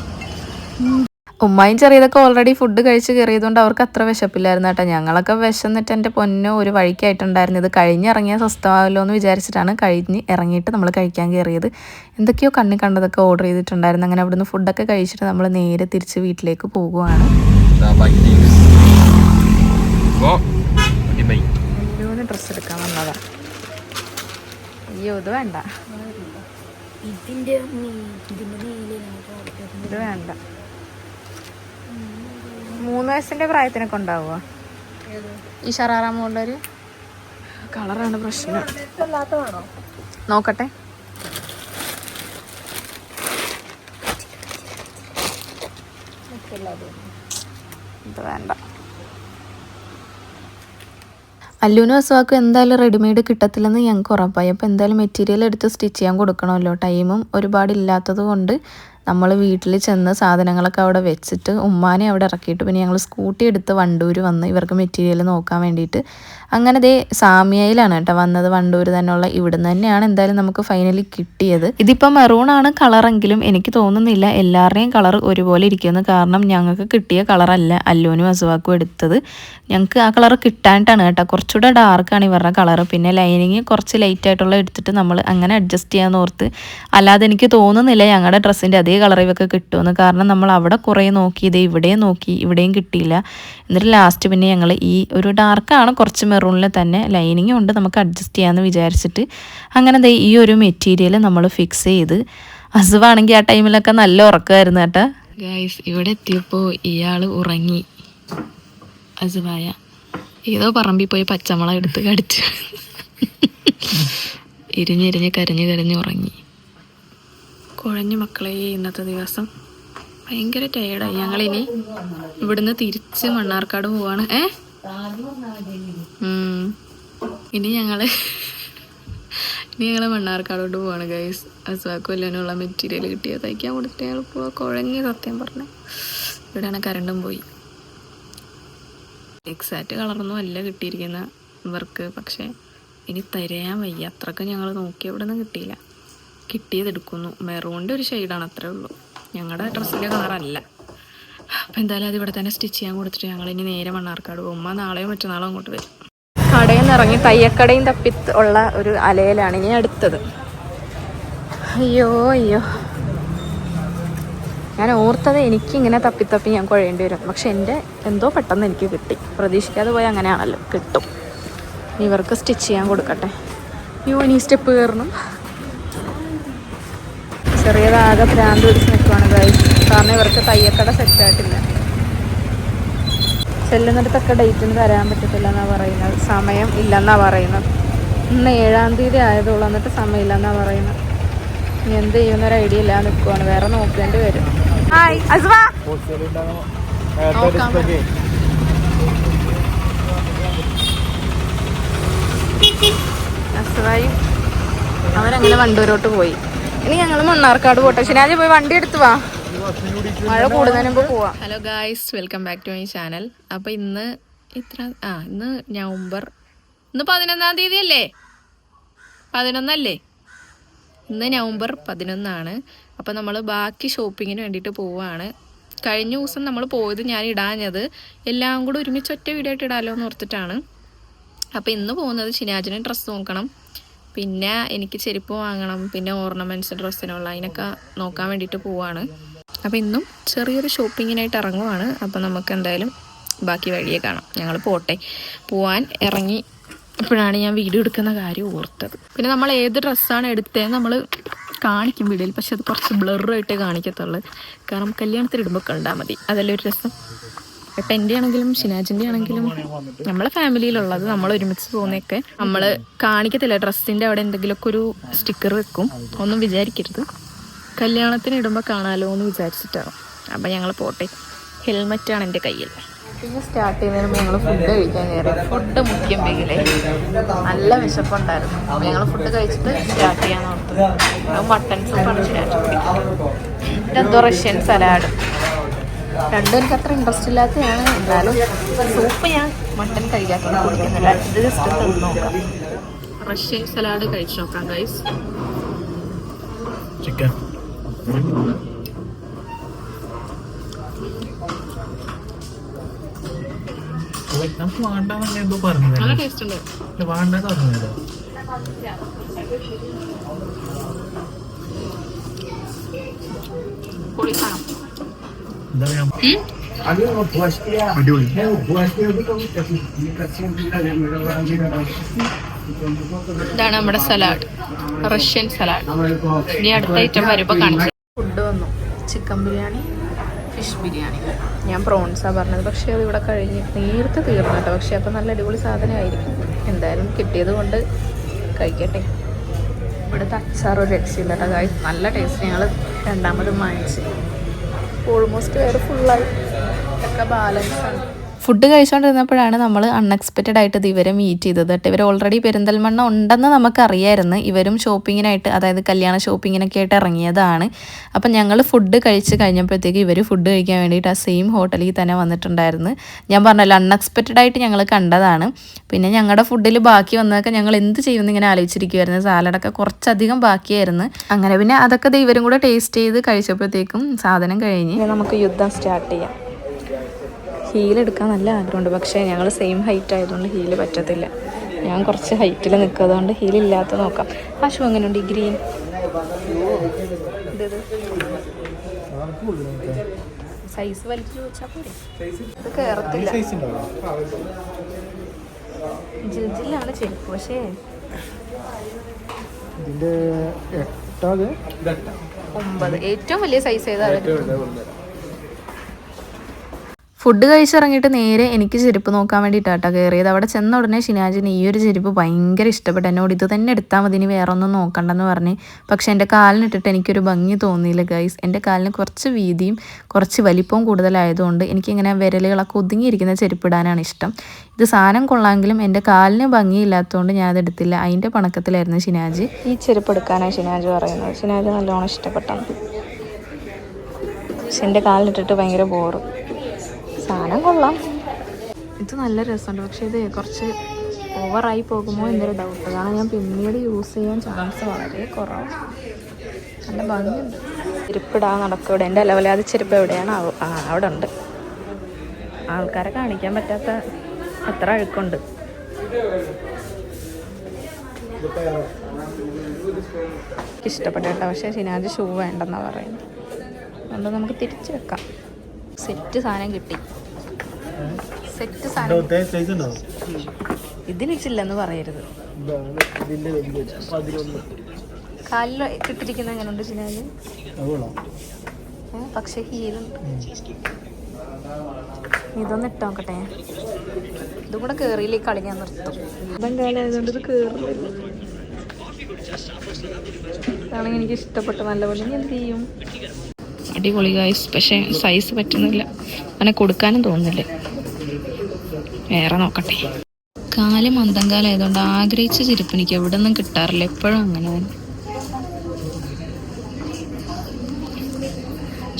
ഉമ്മായും ചെറിയതൊക്കെ ഓൾറെഡി ഫുഡ് കഴിച്ച് കയറിയതുകൊണ്ട് അവർക്ക് അത്ര വിശപ്പില്ലായിരുന്നു കേട്ടോ. ഞങ്ങളൊക്കെ വിശന്നിട്ട് എൻ്റെ പൊന്നോ ഒരു വഴിക്കായിട്ടുണ്ടായിരുന്നു. ഇത് കഴിഞ്ഞിറങ്ങിയാൽ സ്വസ്ഥമാവല്ലോ എന്ന് വിചാരിച്ചിട്ടാണ് കഴിഞ്ഞ് ഇറങ്ങിയിട്ട് നമ്മൾ കഴിക്കാൻ കയറിയത്. എന്തൊക്കെയോ കണ്ണി കണ്ടതൊക്കെ ഓർഡർ ചെയ്തിട്ടുണ്ടായിരുന്നു. അങ്ങനെ അവിടുന്ന് ഫുഡൊക്കെ കഴിച്ചിട്ട് നമ്മൾ നേരെ തിരിച്ച് വീട്ടിലേക്ക് പോകുവാണ്. ഡ്രസ്സ് എടുക്കാൻ വന്നതാ. അയ്യോ ഇത് വേണ്ട, ഇത് വേണ്ട. 3 വയസ്സിന്റെ പ്രായത്തിനൊക്കെ ഉണ്ടാവുക ഈ ഷറാറ മോഡലൊരു കളറാണ് പ്രശ്നം. നോക്കട്ടെ. ഇത് വേണ്ട. അല്ലൂനും അസുവാക്കും എന്തായാലും റെഡിമെയ്ഡ് കിട്ടത്തില്ലെന്ന് ഞങ്ങൾക്ക് ഉറപ്പായി. അപ്പോൾ എന്തായാലും മെറ്റീരിയൽ എടുത്ത് സ്റ്റിച്ച് ചെയ്യാൻ കൊടുക്കണമല്ലോ. ടൈമും ഒരുപാട് ഇല്ലാത്തത് കൊണ്ട് നമ്മൾ വീട്ടിൽ ചെന്ന് സാധനങ്ങളൊക്കെ അവിടെ വെച്ചിട്ട് ഉമ്മാനെ അവിടെ ഇറക്കിയിട്ട് പിന്നെ ഞങ്ങൾ സ്കൂട്ടി എടുത്ത് വണ്ടൂർ വന്ന് ഇവർക്ക് മെറ്റീരിയൽ നോക്കാൻ വേണ്ടിയിട്ട്. അങ്ങനെ ദേ സാമിയയിലാണ് കേട്ടോ വന്നത്, വണ്ടൂർ തന്നെയുള്ള. ഇവിടുന്ന് തന്നെയാണ് എന്തായാലും നമുക്ക് ഫൈനലി കിട്ടിയത്. ഇതിപ്പോൾ മെറൂണാണ് കളറെങ്കിലും എനിക്ക് തോന്നുന്നില്ല എല്ലാവരുടെയും കളർ ഒരുപോലെ ഇരിക്കുമെന്ന്. കാരണം ഞങ്ങൾക്ക് കിട്ടിയ കളറല്ല അല്ലൂനും അസുവാക്കും എടുത്തത്. ഞങ്ങൾക്ക് ആ കളർ കിട്ടാനായിട്ടാണ് കേട്ടോ. കുറച്ചുകൂടെ ഡാർക്കാണ് ഇവരുടെ കളർ. പിന്നെ ലൈനിങ് കുറച്ച് ലൈറ്റ് ആയിട്ടുള്ള എടുത്തിട്ട് നമ്മൾ അങ്ങനെ അഡ്ജസ്റ്റ് ചെയ്യാമെന്ന് ഓർത്ത്. അല്ലാതെ എനിക്ക് തോന്നുന്നില്ല ഞങ്ങളുടെ ഡ്രസ്സിൻ്റെ അതേ കളർ ഇവർക്ക് കിട്ടുമെന്ന്. കാരണം നമ്മൾ അവിടെ കുറേ നോക്കി, ഇതേ ഇവിടെയും നോക്കി, ഇവിടെയും കിട്ടിയില്ല. എന്നിട്ട് ലാസ്റ്റ് പിന്നെ ഞങ്ങൾ ഈ ഒരു ഡാർക്കാണ് കുറച്ച് മെറൂണിൽ തന്നെ ലൈനിങ് കൊണ്ട് നമുക്ക് അഡ്ജസ്റ്റ് ചെയ്യാമെന്ന് വിചാരിച്ചിട്ട് അങ്ങനെ ദേ ഈ ഒരു മെറ്റീരിയൽ നമ്മൾ ഫിക്സ് ചെയ്ത്. അസുവാണെങ്കിൽ ആ ടൈമിലൊക്കെ നല്ല ഉറക്കമായിരുന്നു കേട്ടോ. ഗൈസ് ഇവിടെ എത്തിയപ്പോൾ ഇയാൾ ഉറങ്ങി. അസുവായ ഏതോ പറമ്പിൽ പോയി പച്ചമുളക് എടുത്ത് കടിച്ച് ഇരിഞ്ഞിരിഞ്ഞ് കരഞ്ഞ് ഉറങ്ങി. കുഴഞ്ഞു മക്കളെ. ഇന്നത്തെ ദിവസം ഭയങ്കര ടയേർഡായി. ഞങ്ങളിനി ഇവിടുന്ന് തിരിച്ച് മണ്ണാർക്കാട് പോവാണ്. ഇനി ഞങ്ങള് മണ്ണാർക്കാടോട്ട് പോവാണ് ഗൈസ്. അസുവാക്കും എല്ലാനുള്ള മെറ്റീരിയൽ കിട്ടിയത് തയ്ക്കാൻ കൊടുത്തിട്ട് ഞങ്ങൾ പോവാ. കുഴഞ്ഞ് സത്യം പറഞ്ഞ. ഇവിടെയാണ് കറണ്ടും പോയി. എക്സാക്റ്റ് കളറൊന്നും അല്ല കിട്ടിയിരിക്കുന്ന വർക്ക്. പക്ഷേ ഇനി തരാൻ വയ്യ. അത്രയ്ക്ക് ഞങ്ങൾ നോക്കി ഇവിടെ നിന്ന് കിട്ടിയില്ല. കിട്ടിയതെടുക്കുന്നു. മെറൂണിൻ്റെ ഒരു ഷെയ്ഡാണ്, അത്രേ ഉള്ളൂ. ഞങ്ങളുടെ ഡ്രസ്സിൻ്റെ കളറല്ല. അപ്പോൾ എന്തായാലും അത് ഇവിടെ തന്നെ സ്റ്റിച്ച് ചെയ്യാൻ കൊടുത്തിട്ട് ഞങ്ങൾ ഇനി നേരെ മണ്ണാർക്കാട് പോകും. ഉമ്മ നാളെയോ മറ്റന്നാളോ അങ്ങോട്ട് വരും. കടയിൽ നിന്ന് ഇറങ്ങി തയ്യക്കടയും തപ്പി ഉള്ള ഒരു അലയിലാണ് ഇനി അടുത്തത്. അയ്യോ അയ്യോ, ഞാൻ ഓർത്തത് എനിക്കിങ്ങനെ തപ്പി ഞാൻ കുഴയേണ്ടി വരും. പക്ഷെ എൻ്റെ എന്തോ പെട്ടെന്ന് എനിക്ക് കിട്ടി. പ്രതീക്ഷിക്കാതെ പോയി അങ്ങനെയാണല്ലോ, കിട്ടും. ഇവർക്ക് സ്റ്റിച്ച് ചെയ്യാൻ കൊടുക്കട്ടെ. അയ്യോ ഇനി സ്റ്റെപ്പ് കയറണം. ചെറിയതാകെ ഭ്രാന്ത് പിടിച്ച് നിൽക്കുവാണ് ഗൈസ്. കാരണം ഇവർക്ക് തയ്യക്കട സെറ്റായിട്ടില്ല. ചെല്ലുന്നിടത്തൊക്കെ ഡേറ്റിന് തരാൻ പറ്റത്തില്ല എന്നാണ് പറയുന്നത്. സമയം ഇല്ലെന്നാണ് പറയുന്നത്. ഇന്ന് 7-ാം തീയതി ആയതുള്ളൂ, എന്നിട്ട് സമയം ഇല്ലെന്നാണ് പറയുന്നത്. ഇനി എന്ത് ചെയ്യുന്നൊരു ഐഡിയ ഇല്ലാതെ നിൽക്കുവാണ്. വേറെ നോക്കേണ്ടി വരും. അസുവായും അവരങ്ങനെ വണ്ടൂരോട്ട് പോയി. ഇനി ഞങ്ങൾ മണ്ണാർക്കാട് പോട്ടെ. ശനിയാഴ്ച പോയി വണ്ടി എടുത്തു വാ, മഴ കൂടുതലും പോവാം. Hello guys, welcome back to my channel. അപ്പോൾ ഇന്ന് നവംബർ 11-ാം തീയതി അല്ലേ? 11 അല്ലേ? ഇന്ന് നവംബർ 11 അപ്പോൾ നമ്മൾ ബാക്കി ഷോപ്പിങ്ങിന് വേണ്ടിയിട്ട് പോവുകയാണ്. കഴിഞ്ഞ ദിവസം നമ്മൾ പോയത് ഞാൻ ഇടാഞ്ഞത് എല്ലാം കൂടെ ഒരുമിച്ച് ഒറ്റ വീഡിയോ ആയിട്ട് ഇടാമല്ലോ എന്ന് ഓർത്തിട്ടാണ്. അപ്പോൾ ഇന്ന് പോകുന്നത് ഷിനാജിന് ഡ്രസ്സ് നോക്കണം. പിന്നെ എനിക്ക് ചെരുപ്പ് വാങ്ങണം, പിന്നെ ഓർണമെൻറ്റ്സ് ഡ്രസ്സിനുള്ള അതിനൊക്കെ നോക്കാൻ വേണ്ടിയിട്ട് പോവാണ്. അപ്പോൾ ഇന്നും ചെറിയൊരു ഷോപ്പിങ്ങിനായിട്ട് ഇറങ്ങുവാണ്. അപ്പോൾ നമുക്ക് എന്തായാലും ബാക്കി വഴിയെ കാണാം. ഞങ്ങൾ പോവാൻ ഇറങ്ങി ഇപ്പോഴാണ് ഞാൻ വീഡിയോ എടുക്കുന്ന കാര്യം ഓർത്തത്. പിന്നെ നമ്മൾ ഏത് ഡ്രസ്സാണ് എടുത്തതെന്ന് നമ്മൾ കാണിക്കും വീഡിയോയിൽ, പക്ഷെ അത് കുറച്ച് ബ്ലറായിട്ടേ കാണിക്കത്തുള്ളൂ. കാരണം കല്യാണത്തിന് ഇടുമ്പോൾ കണ്ടാൽ മതി, അതല്ലേ ഒരു രസം. ഇപ്പം എൻ്റെ ആണെങ്കിലും ഷിനാജിൻ്റെ ആണെങ്കിലും നമ്മളെ ഫാമിലിയിലുള്ളത് നമ്മൾ ഒരുമിച്ച് പോകുന്നതൊക്കെ നമ്മൾ കാണിക്കത്തില്ല. ഡ്രസ്സിൻ്റെ അവിടെ എന്തെങ്കിലുമൊക്കെ ഒരു സ്റ്റിക്കർ വെക്കും, ഒന്നും വിചാരിക്കരുത്. കല്യാണത്തിന് ഇടുമ്പോൾ കാണാമല്ലോ എന്ന് വിചാരിച്ചിട്ടാണ്. അപ്പം ഞങ്ങൾ ഹെൽമെറ്റാണ് എൻ്റെ കയ്യിൽ. പിന്നെ സ്റ്റാർട്ട് ചെയ്യുന്നതിന് മുമ്പ് ഞങ്ങൾ ഫുഡ് കഴിക്കാൻ കയറി. ഫുഡ് മുഖ്യം വെയിലേ, നല്ല വിശപ്പുണ്ടായിരുന്നു. അപ്പോൾ ഞങ്ങൾ ഫുഡ് കഴിച്ചിട്ട് സ്റ്റാർട്ട് ചെയ്യാൻ ഓർത്തു. മട്ടൺ സൂപ്പാണ് സ്റ്റാർട്ട് ചെയ്തത്. എന്തോ റഷ്യൻ സലാഡ്, രണ്ടും എനിക്ക് അത്ര ഇൻട്രസ്റ്റ് ഇല്ലാത്തതാണ്. എന്നാലും സൂപ്പ് ഞാൻ മട്ടൺ കഴിക്കാത്തത് കുടിക്കുന്നില്ല. ഇത് ജസ്റ്റ് തിന്ന് നോക്കാം. റഷ്യൻ സലാഡ് കഴിച്ചു നോക്കാം ഗൈസ്. ചിക്കൻ നമുക്ക് വേണ്ടെന്നല്ലേ എന്തോ പറഞ്ഞത്. നല്ല ടേസ്റ്റ് ഉണ്ട്. വേണ്ടെന്ന് പറഞ്ഞത് എന്താ ഇതാണ് നമ്മുടെ സലാഡ്, റഷ്യൻ സലാഡ്. ഇനി അടുത്ത ഐറ്റം വരുമ്പോൾ കാണിച്ചു. ഫുഡ് വന്നു, ചിക്കൻ ബിരിയാണി, ഫിഷ് ബിരിയാണി. ഞാൻ പ്രോൺസാണ് പറഞ്ഞത്, പക്ഷേ അത് ഇവിടെ കഴിഞ്ഞ് നേരത്തെ തീർന്നു കേട്ടോ. പക്ഷേ അപ്പം നല്ല അടിപൊളി സാധനമായിരിക്കും. എന്തായാലും കിട്ടിയത് കൊണ്ട് കഴിക്കട്ടെ. ഇവിടുത്തെ അച്ചാർ ഒരു രക്ഷയില്ല കേട്ടോ ഗായ്സ്, നല്ല ടേസ്റ്റ്. ഞങ്ങൾ രണ്ടാമത് വാങ്ങിച്ച് ഓൾമോസ്റ്റ് വേറെ ഫുള്ളായി ഒക്കെ ബാലൻസാണ്. ഫുഡ് കഴിച്ചുകൊണ്ടിരുന്നപ്പോഴാണ് നമ്മൾ അൺഎക്സ്പെക്റ്റഡ് ആയിട്ട് ഇത് ഇവരെ മീറ്റ് ചെയ്തത് കേട്ടോ. ഇവർ ഓൾറെഡി പെരിന്തൽമണ്ണ ഉണ്ടെന്ന് നമുക്കറിയായിരുന്നു. ഇവരും ഷോപ്പിങ്ങിനായിട്ട്, അതായത് കല്യാണ ഷോപ്പിങ്ങിനൊക്കെ ആയിട്ട് ഇറങ്ങിയതാണ്. അപ്പം ഞങ്ങൾ ഫുഡ് കഴിച്ച് കഴിഞ്ഞപ്പോഴത്തേക്ക് ഇവർ ഫുഡ് കഴിക്കാൻ വേണ്ടിയിട്ട് ആ സെയിം ഹോട്ടലിൽ തന്നെ വന്നിട്ടുണ്ടായിരുന്നു. ഞാൻ പറഞ്ഞല്ലോ, അൺഎക്സ്പെക്റ്റഡ് ആയിട്ട് ഞങ്ങൾ കണ്ടതാണ്. പിന്നെ ഞങ്ങളുടെ ഫുഡിൽ ബാക്കി വന്നതൊക്കെ ഞങ്ങൾ എന്ത് ചെയ്യുമെന്ന് ഇങ്ങനെ ആലോചിച്ചിരിക്കുമായിരുന്നു. സാലഡൊക്കെ കുറച്ചധികം ബാക്കിയായിരുന്നു. അങ്ങനെ പിന്നെ അതൊക്കെ ഇവരും കൂടെ ടേസ്റ്റ് ചെയ്ത് കഴിച്ചപ്പോഴത്തേക്കും സാധനം കഴിഞ്ഞ് നമുക്ക് യുദ്ധം സ്റ്റാർട്ട് ചെയ്യാം. ഹീലെടുക്കാൻ നല്ല ആഗ്രഹമുണ്ട്, പക്ഷേ ഞങ്ങൾ സെയിം ഹൈറ്റ് ആയതുകൊണ്ട് ഹീല് പറ്റത്തില്ല. ഞാൻ കുറച്ച് ഹൈറ്റിൽ നിൽക്കുന്നതുകൊണ്ട് ഹീലില്ലാത്ത നോക്കാം. ആ ഷൂ എങ്ങനെയുണ്ട്? ഈ ഗ്രീൻ സൈസ് വലിച്ചു ചോദിച്ചാൽ പോരെ, ഇത് കയറത്തില്ല. ജിൽജിലാണ് ചെരുപ്പ്, പക്ഷേ 9 ഏറ്റവും വലിയ സൈസ് ഏതാണ്? ഫുഡ് കഴിച്ചിറങ്ങിയിട്ട് നേരെ എനിക്ക് ചെരുപ്പ് നോക്കാൻ വേണ്ടിയിട്ടാട്ടോ കയറിയത്. അവിടെ ചെന്ന ഉടനെ ഷിനാജിന് ഈ ഒരു ചെരുപ്പ് ഭയങ്കര ഇഷ്ടപ്പെട്ടു. എന്നോട് ഇത് തന്നെ എടുത്താൽ മതി, ഇനി വേറെ ഒന്നും നോക്കണ്ടെന്ന് പറഞ്ഞ്. പക്ഷേ എൻ്റെ കാലിനിട്ടിട്ട് എനിക്കൊരു ഭംഗി തോന്നിയില്ല ഗൈസ്. എൻ്റെ കാലിന് കുറച്ച് വീതിയും കുറച്ച് വലിപ്പവും കൂടുതലായതുകൊണ്ട് എനിക്കിങ്ങനെ വിരലുകളൊക്കെ ഒതുങ്ങിയിരിക്കുന്ന ചെരുപ്പിടാനാണ് ഇഷ്ടം. ഇത് സാധനം കൊള്ളാമെങ്കിലും എൻ്റെ കാലിന് ഭംഗിയില്ലാത്തതുകൊണ്ട് ഞാനത് എടുത്തില്ല. അതിൻ്റെ പണക്കത്തിലായിരുന്നു ഷിനാജ്. ഈ ചെരുപ്പ് എടുക്കാനാണ് ഷിനാജ് പറയുന്നത്. ഷിനാജ് നല്ലോണം ഇഷ്ടപ്പെട്ടു. പക്ഷെ എൻ്റെ കാലിനിട്ടിട്ട് ഭയങ്കര ബോറും. സാധനം കൊള്ളാം, ഇത് നല്ല രസമുണ്ട്. പക്ഷേ ഇത് കുറച്ച് ഓവറായി പോകുമോ എന്നൊരു ഡൗട്ട്. കാരണം ഞാൻ പിന്നീട് യൂസ് ചെയ്യാൻ ചാൻസ് വളരെ കുറവാണ്. നല്ല ഭംഗിയുണ്ട്. ചെരുപ്പിടാൻ നടക്കും ഇവിടെ. എൻ്റെ ലെവലാതെ ചെരുപ്പ് എവിടെയാണ്? അവിടെ ഉണ്ട്. ആൾക്കാരെ കാണിക്കാൻ പറ്റാത്ത അത്ര അഴുക്കുണ്ട്. ഇഷ്ടപ്പെട്ടു കേട്ടോ. പക്ഷേ ഷിനാജ് ഷൂ വേണ്ടെന്നാണ് പറയുന്നത്. അതുകൊണ്ട് നമുക്ക് തിരിച്ചു വെക്കാം. സെറ്റ് സാധനം കിട്ടി. സെറ്റ് സാധനം ഇതിനിച്ചില്ലെന്ന് പറയരുത്. കാലിൽ കിട്ടിരിക്കുന്ന എങ്ങനെയുണ്ട് ഷിനാജ്? പക്ഷെ ഹീലുണ്ട്. ഇതൊന്ന് ഇട്ട് നോക്കട്ടെ. ഇതും കൂടെ കേറിയില്ലേ കളിക്കാൻ നിർത്തും. ഇതെന്തായാലും ഇത് കേറില്ല. ഇതാണെങ്കിൽ എനിക്ക് ഇഷ്ടപ്പെട്ടു. നല്ല പോലെ ഇനി എന്ത് ചെയ്യും? അടിപൊളി ഗൈസ്, പക്ഷേ സൈസ് പറ്റുന്നില്ല. അങ്ങനെ കൊടുക്കാനും തോന്നുന്നില്ല. വേറെ നോക്കട്ടെ. കാല് മന്ദം കാലമായതുകൊണ്ട് ആഗ്രഹിച്ച ചെരുപ്പ് എനിക്ക് എവിടെ നിന്നും കിട്ടാറില്ല. എപ്പോഴും അങ്ങനെ തന്നെ.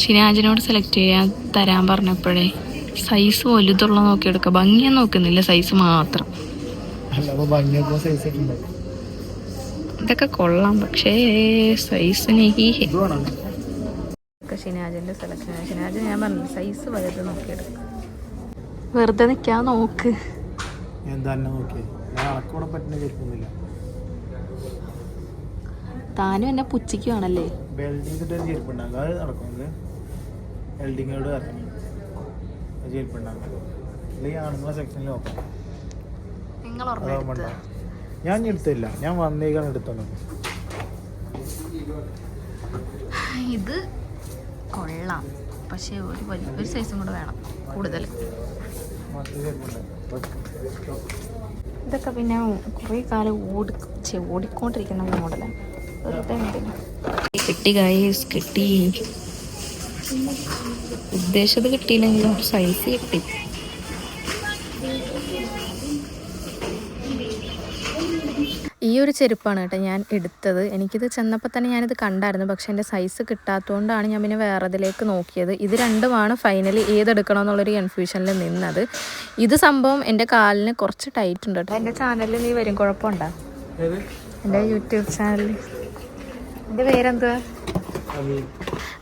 ഷിനാജിനോട് സെലക്ട് ചെയ്യാൻ തരാൻ പറഞ്ഞപ്പോഴേ സൈസ് വലുതുള്ള നോക്കിയെടുക്കുക. ഭംഗിയൊന്നും നോക്കുന്നില്ല, സൈസ് മാത്രം. ഇതൊക്കെ കൊള്ളാം, പക്ഷേ സൈസിന് ഷിനാജിൻ്റെ സെലക്ഷൻ. ഷിനാജ് ഞാൻ പറഞ്ഞു സൈസ് വലുത് നോക്കിയെടുക്കും. വെറുതെ നിൽക്കാൻ നോക്ക്. താനും എന്നെ പുച്ഛിക്കുവാണല്ലേ. വെൽഡിങ് ചെയ്തിട്ട് ചെരുപ്പുണ്ടാകും. അത് നടക്കുന്നത് വെൽഡിങ്ങോട് ഇറങ്ങി ചെരുപ്പുണ്ടാകും. അല്ലെങ്കിൽ ആണുങ്ങളെ സെക്ഷനിൽ നോക്കാം. നിങ്ങൾ അതാവുമ്പോണ്ടോ ഞാൻ എടുത്തില്ല, ഞാൻ വന്നേക്കാണ് എടുത്തോണ്ട്. ഇത് കൊള്ളാം, പക്ഷേ ഒരു സൈസും കൂടെ വേണം കൂടുതൽ. ഇതൊക്കെ പിന്നെ കുറേ കാലം ഓടിക്കൊണ്ടിരിക്കുന്ന മോഡലാണ്. വെറുതെ എന്തിനാ. കിട്ടി ഗൈസ്, കിട്ടി. ഉദ്ദേശിച്ചത് കിട്ടിയില്ലെങ്കിലും സൈസ് കിട്ടി. ഈ ഒരു ചെരുപ്പാണ് കേട്ടോ ഞാൻ എടുത്തത്. എനിക്കിത് ചെന്നപ്പോൾ തന്നെ ഞാനിത് കണ്ടായിരുന്നു, പക്ഷേ എൻ്റെ സൈസ് കിട്ടാത്തതുകൊണ്ടാണ് ഞാൻ പിന്നെ വേറെ ഇതിലേക്ക് നോക്കിയത്. ഇത് രണ്ടുമാണ് ഫൈനലി ഏതെടുക്കണം എന്നുള്ളൊരു കൺഫ്യൂഷനിൽ നിന്നത്. ഇത് സംഭവം എൻ്റെ കാലിന് കുറച്ച് ടൈറ്റ് ഉണ്ട് കേട്ടോ. എൻ്റെ ചാനലിൽ നീ വരും, കുഴപ്പമുണ്ടോ? എൻ്റെ യൂട്യൂബ് ചാനലിൽ. എൻ്റെ പേരെന്തുവാ?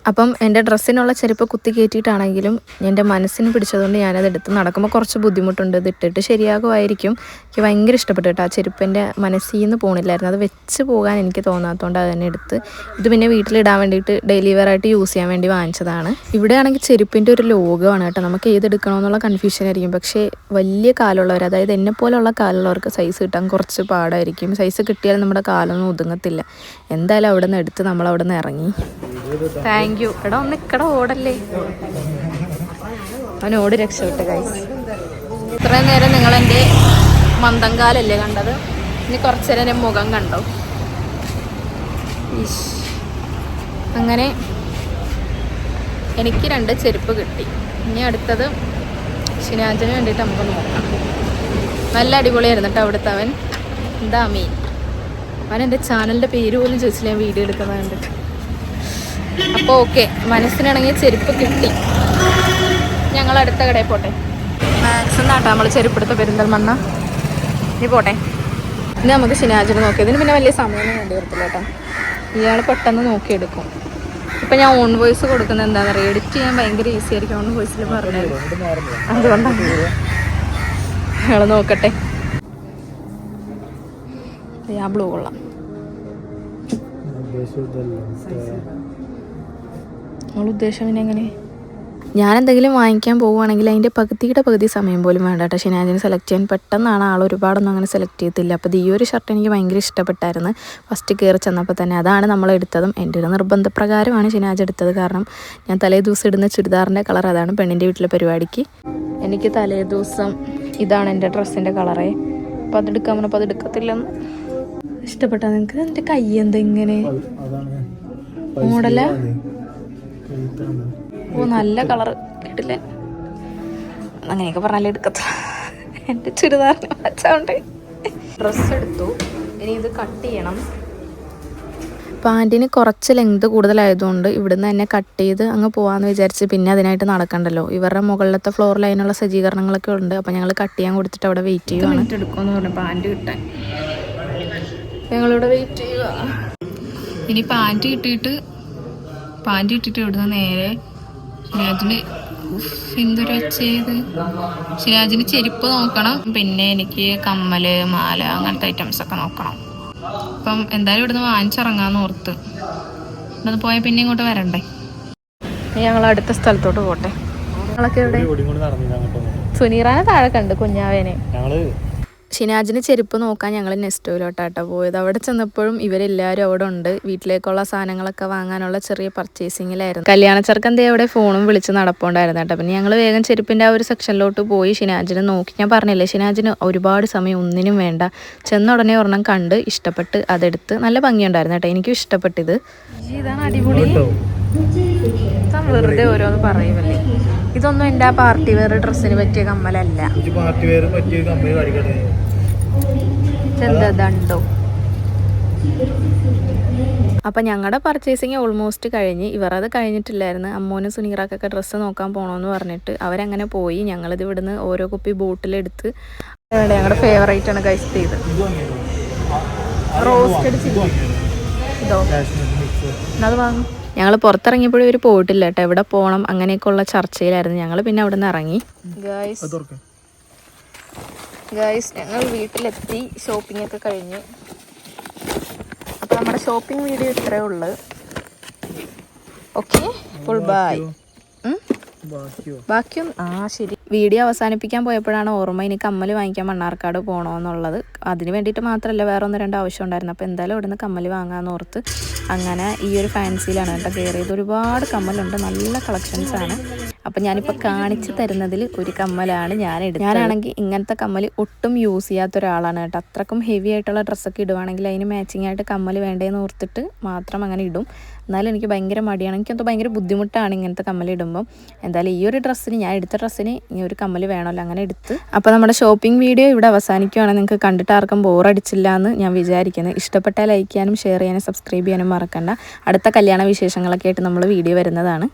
അപ്പം എൻ്റെ ഡ്രസ്സിനുള്ള ചെരുപ്പ് കുത്തി കയറ്റിയിട്ടാണെങ്കിലും എൻ്റെ മനസ്സിന് പിടിച്ചതുകൊണ്ട് ഞാനത് എടുത്ത് നടക്കുമ്പോൾ കുറച്ച് ബുദ്ധിമുട്ടുണ്ട്. ഇത് ഇട്ടിട്ട് ശരിയാകുമായിരിക്കും. എനിക്ക് ഭയങ്കര ഇഷ്ടപ്പെട്ടു കേട്ടോ. ആ ചെരുപ്പിൻ്റെ മനസ്സിൽ നിന്ന് പോണില്ലായിരുന്നു. അത് വെച്ച് പോകാൻ എനിക്ക് തോന്നാത്തതുകൊണ്ട് അത് തന്നെ എടുത്ത്. ഇത് പിന്നെ വീട്ടിലിടാൻ വേണ്ടിയിട്ട് ഡെയിലി വെയർ ആയിട്ട് യൂസ് ചെയ്യാൻ വേണ്ടി വാങ്ങിച്ചതാണ്. ഇവിടെയാണെങ്കിൽ ചെരുപ്പിൻ്റെ ഒരു ലോഗമാണ് കേട്ടോ. നമുക്ക് ഏതെടുക്കണമെന്നുള്ള കൺഫ്യൂഷൻ ആയിരിക്കും. പക്ഷേ വലിയ കാലുള്ളവർ, അതായത് എന്നെപ്പോലുള്ള കാലുള്ളവർക്ക് സൈസ് കിട്ടാൻ കുറച്ച് പാടായിരിക്കും. സൈസ് കിട്ടിയാൽ നമ്മുടെ കാലൊന്നും ഒതുങ്ങത്തില്ല. എന്തായാലും അവിടെ നിന്ന് എടുത്ത് നമ്മൾ അവിടെ നിന്ന് ഇറങ്ങി. Thank you. എടാ ഒന്ന് ഇക്കടെ ഓടല്ലേ, അവനോട് രക്ഷപ്പെട്ടു ഗൈസ്. ഇത്രയും നേരം നിങ്ങളെൻ്റെ മന്ദങ്കാലല്ലേ കണ്ടത്, ഇനി കുറച്ചു നേരം എൻ്റെ മുഖം കണ്ടോ. അങ്ങനെ എനിക്ക് 2 ചെരുപ്പ് കിട്ടി. ഇനി അടുത്തത് ഷിനാജിന് വേണ്ടിയിട്ട് നമുക്ക് നോക്കാം. നല്ല അടിപൊളിയായിരുന്നു കേട്ടോ അവിടുത്തെ അവൻ. എന്താ മീൻ, അവൻ എൻ്റെ ചാനലിൻ്റെ പേര് പോലും ചോദിച്ചില്ല ഞാൻ വീഡിയോ എടുക്കുന്നത് കണ്ടിട്ട്. അപ്പോൾ ഓക്കെ, മനസ്സിനാണെങ്കിൽ ചെരുപ്പ് കിട്ടി. ഞങ്ങൾ അടുത്ത കടയിൽ പോട്ടെ. മാക്സിമം നാട്ടാ നമ്മൾ ചെരുപ്പെടുത്ത പെരിന്തൽമണ്ണ. നീ പോട്ടെ. ഇനി നമുക്ക് ഷിനാജിന് നോക്കി. ഇതിന് പിന്നെ വലിയ സമയമൊന്നും വേണ്ടി വരത്തില്ല കേട്ടോ. ഇയാൾ പെട്ടെന്ന് നോക്കിയെടുക്കും. ഇപ്പം ഞാൻ ഓൺ വോയിസ് കൊടുക്കുന്നത് എന്താണെന്ന് അറിയാം, എഡിറ്റ് ചെയ്യാൻ ഭയങ്കര ഈസി ആയിരിക്കും ഓൺ വോയിസിൽ പറഞ്ഞത്. അതുകൊണ്ടാണ് അയാൾ നോക്കട്ടെ. ആ ബ്ലൂ കൊള്ളാം. നമ്മൾ ഉദ്ദേശം പിന്നെ എങ്ങനെ? ഞാനെന്തെങ്കിലും വാങ്ങിക്കാൻ പോവുകയാണെങ്കിൽ അതിൻ്റെ പകുതി സമയം പോലും വേണ്ട കേട്ടോ ഷിനാജിന് സെലക്ട് ചെയ്യാൻ. പെട്ടെന്നാണ് ആൾ, ഒരുപാടൊന്നും അങ്ങനെ സെലക്ട് ചെയ്യത്തില്ല. അപ്പോൾ ഈ ഒരു ഷർട്ട് എനിക്ക് ഭയങ്കര ഇഷ്ടപ്പെട്ടായിരുന്നു. ഫസ്റ്റ് കയറി ചെന്നപ്പോൾ തന്നെ അതാണ് നമ്മൾ എടുത്തതും. എൻ്റെ ഒരു നിർബന്ധപ്രകാരമാണ് ഷിനാജ് എടുത്തത്. കാരണം ഞാൻ തലേ ദിവസം ഇടുന്ന ചുരിദാറിൻ്റെ കളർ അതാണ് പെണ്ണിൻ്റെ വീട്ടിലെ പരിപാടിക്ക്. എനിക്ക് തലേ ദിവസം ഇതാണ് എൻ്റെ ഡ്രസ്സിൻ്റെ കളറേ. അപ്പോൾ അതെടുക്കാൻ പറഞ്ഞപ്പോൾ അതെടുക്കത്തില്ലെന്ന്. ഇഷ്ടപ്പെട്ടാ നിങ്ങൾക്ക്? എൻ്റെ കൈ എന്താ ഇങ്ങനെ മോഡലാ? ഓ നല്ല കളർ കിട്ടില്ലേ? അങ്ങനെയൊക്കെ പറഞ്ഞാലേ എടുക്കത്തില്ല. എൻ്റെ ചുരിദാറിന് വെച്ചോണ്ട് ഡ്രസ്സ് എടുത്തു. ഇനി ഇത് കട്ട് ചെയ്യണം. പാൻറ്റിന് കുറച്ച് ലെങ്ത് കൂടുതലായതുകൊണ്ട് ഇവിടുന്ന് തന്നെ കട്ട് ചെയ്ത് അങ്ങ് പോകാമെന്ന് വിചാരിച്ച്. പിന്നെ അതിനായിട്ട് നടക്കണ്ടല്ലോ. ഇവരുടെ മുകളിലത്തെ ഫ്ലോറിൽ അതിനുള്ള സജ്ജീകരണങ്ങളൊക്കെ ഉണ്ട്. അപ്പോൾ ഞങ്ങൾ കട്ട് ചെയ്യാൻ കൊടുത്തിട്ട് അവിടെ വെയിറ്റ് ചെയ്യുവാണ്. എടുക്കുമെന്ന് പറഞ്ഞു പാൻറ്റ് കിട്ടാൻ. ഞങ്ങളിവിടെ വെയിറ്റ് ചെയ്യുക. ഇനി പാൻറ്റ് കിട്ടിയിട്ട് ഇവിടുന്ന് നേരെ ഷിനാജിന് എന്തൊരു ചെയ്ത് ഷിനാജിന് ചെരുപ്പ് നോക്കണം. പിന്നെ എനിക്ക് കമ്മല്, മാല, അങ്ങനത്തെ ഐറ്റംസ് ഒക്കെ നോക്കണം. അപ്പം എന്തായാലും ഇവിടുന്ന് വാങ്ങിച്ചിറങ്ങാന്ന് ഓർത്ത്. ഇവിടുന്ന് പോയാൽ പിന്നെ ഇങ്ങോട്ട് വരണ്ടേ. ഞങ്ങൾ അടുത്ത സ്ഥലത്തോട്ട് പോട്ടെ. ഞങ്ങളൊക്കെ ഇവിടെ സുനീറാനെ താഴെ കണ്ട് കുഞ്ഞാവേനെ. ഷിനാജിന് ചെരുപ്പ് നോക്കാൻ ഞങ്ങൾ നെസ്റ്റോയിലോട്ടാട്ടോ പോയത്. അവിടെ ചെന്നപ്പോഴും ഇവരെല്ലാവരും അവിടെ ഉണ്ട്. വീട്ടിലേക്കുള്ള സാധനങ്ങളൊക്കെ വാങ്ങാനുള്ള ചെറിയ പർച്ചേസിങ്ങിലായിരുന്നു. കല്യാണ ചെറുക്കൻ അവിടെ ഫോണും വിളിച്ച് നടപ്പുണ്ടായിരുന്നു കേട്ടോ. പിന്നെ ഞങ്ങൾ വേഗം ചെരുപ്പിൻ്റെ ആ ഒരു സെക്ഷനിലോട്ട് പോയി ഷിനാജിന് നോക്കി. ഞാൻ പറഞ്ഞില്ലേ ഷിനാജിന് ഒരുപാട് സമയം ഒന്നിനും വേണ്ട. ചെന്ന ഉടനെ ഒരെണ്ണം കണ്ട് ഇഷ്ടപ്പെട്ട് അതെടുത്ത്. നല്ല ഭംഗിയുണ്ടായിരുന്നു കേട്ടോ, എനിക്കും ഇഷ്ടപ്പെട്ടിത്. ഇതാണ് അടിപൊളി. വെറുതെ ഓരോന്ന് പറയുമല്ലേ. ഇതൊന്നും എൻ്റെ ആ പാർട്ടി വെയർ ഡ്രസ്സിന് പറ്റിയ കമ്മലല്ല. എന്താണ്ടോ. അപ്പം ഞങ്ങളുടെ പർച്ചേസിങ് ഓൾമോസ്റ്റ് കഴിഞ്ഞ്. ഇവർ അത് കഴിഞ്ഞിട്ടില്ലായിരുന്നു. അമ്മോനും സുനീറാക്കൊക്കെ ഡ്രസ്സ് നോക്കാൻ പോകണമെന്ന് പറഞ്ഞിട്ട് അവരങ്ങനെ പോയി. ഞങ്ങളിത് ഇവിടുന്ന് ഓരോ കുപ്പി ബോട്ടിലെടുത്ത് ഞങ്ങളുടെ ഫേവറേറ്റ് ആണ് ഗൈസ് ചെയ്ത് റോസ്റ്റഡ് ചില്ലി. ഇതോ അത് വാങ്ങും. ഞങ്ങൾ പുറത്തിറങ്ങിയപ്പോഴും ഇവർ പോയിട്ടില്ല കേട്ടോ. എവിടെ പോകണം അങ്ങനെയൊക്കെയുള്ള ചർച്ചയിലായിരുന്നു. ഞങ്ങൾ പിന്നെ അവിടെ നിന്ന് ഇറങ്ങി. ഗൈസ് ഞങ്ങൾ വീട്ടിലെത്തി. ഷോപ്പിംഗ് ഒക്കെ കഴിഞ്ഞ്. അപ്പം നമ്മുടെ ഷോപ്പിംഗ് വീഡിയോ ഇത്രയേ ഉള്ളൂ. Okay, full bye. ബാക്കിയും ശരി. വീഡിയോ അവസാനിപ്പിക്കാൻ പോയപ്പോഴാണ് ഓർമ്മ ഇനി കമ്മൽ വാങ്ങിക്കാൻ മണ്ണാർക്കാട് പോകണമെന്നുള്ളത്. അതിന് വേണ്ടിയിട്ട് മാത്രമല്ല, വേറെ 1-2 ആവശ്യം ഉണ്ടായിരുന്നു. അപ്പോൾ എന്തായാലും ഇവിടുന്ന് കമ്മൽ വാങ്ങാമെന്ന് ഓർത്ത് അങ്ങനെ ഈ ഒരു ഫാൻസിയിലാണ് കേട്ടോ കയറിയത്. ഒരുപാട് കമ്മലുണ്ട്, നല്ല കളക്ഷൻസാണ്. അപ്പം ഞാനിപ്പോൾ കാണിച്ചു തരുന്നതിൽ ഒരു കമ്മലാണ് ഞാനാണെങ്കിൽ ഇങ്ങനത്തെ കമ്മൽ ഒട്ടും യൂസ് ചെയ്യാത്ത ഒരാളാണ് കേട്ടോ. അത്രക്കും ഹെവി ആയിട്ടുള്ള ഡ്രസ്സൊക്കെ ഇടുവാണെങ്കിൽ അതിന് മാച്ചിങ് ആയിട്ട് കമ്മൽ വേണ്ടേന്ന് ഓർത്തിട്ട് മാത്രം അങ്ങനെ ഇടും. എന്നാലും എനിക്ക് ഭയങ്കര മടിയാണ്, എനിക്കെന്തോ ഭയങ്കര ബുദ്ധിമുട്ടാണ് ഇങ്ങനത്തെ കമ്മൽ ഇടുമ്പം. എന്തായാലും ഈ ഒരു ഡ്രസ്സിന്, ഞാൻ എടുത്ത ഡ്രസ്സിന് ഈ ഒരു കമ്മൽ വേണമല്ലോ, അങ്ങനെ എടുത്ത്. അപ്പോൾ നമ്മുടെ ഷോപ്പിംഗ് വീഡിയോ ഇവിടെ അവസാനിക്കുകയാണ്. നിങ്ങൾക്ക് കണ്ടിട്ട് ആർക്കും ബോറടിച്ചില്ല എന്ന് ഞാൻ വിചാരിക്കുന്നത്. ഇഷ്ടപ്പെട്ടാൽ ലൈക്ക് ചെയ്യാനും ഷെയർ ചെയ്യാനും സബ്സ്ക്രൈബ് ചെയ്യാനും മറക്കണ്ട. അടുത്ത കല്യാണ വിശേഷങ്ങളൊക്കെ ആയിട്ട് നമ്മൾ വീഡിയോ വരുന്നതാണ്.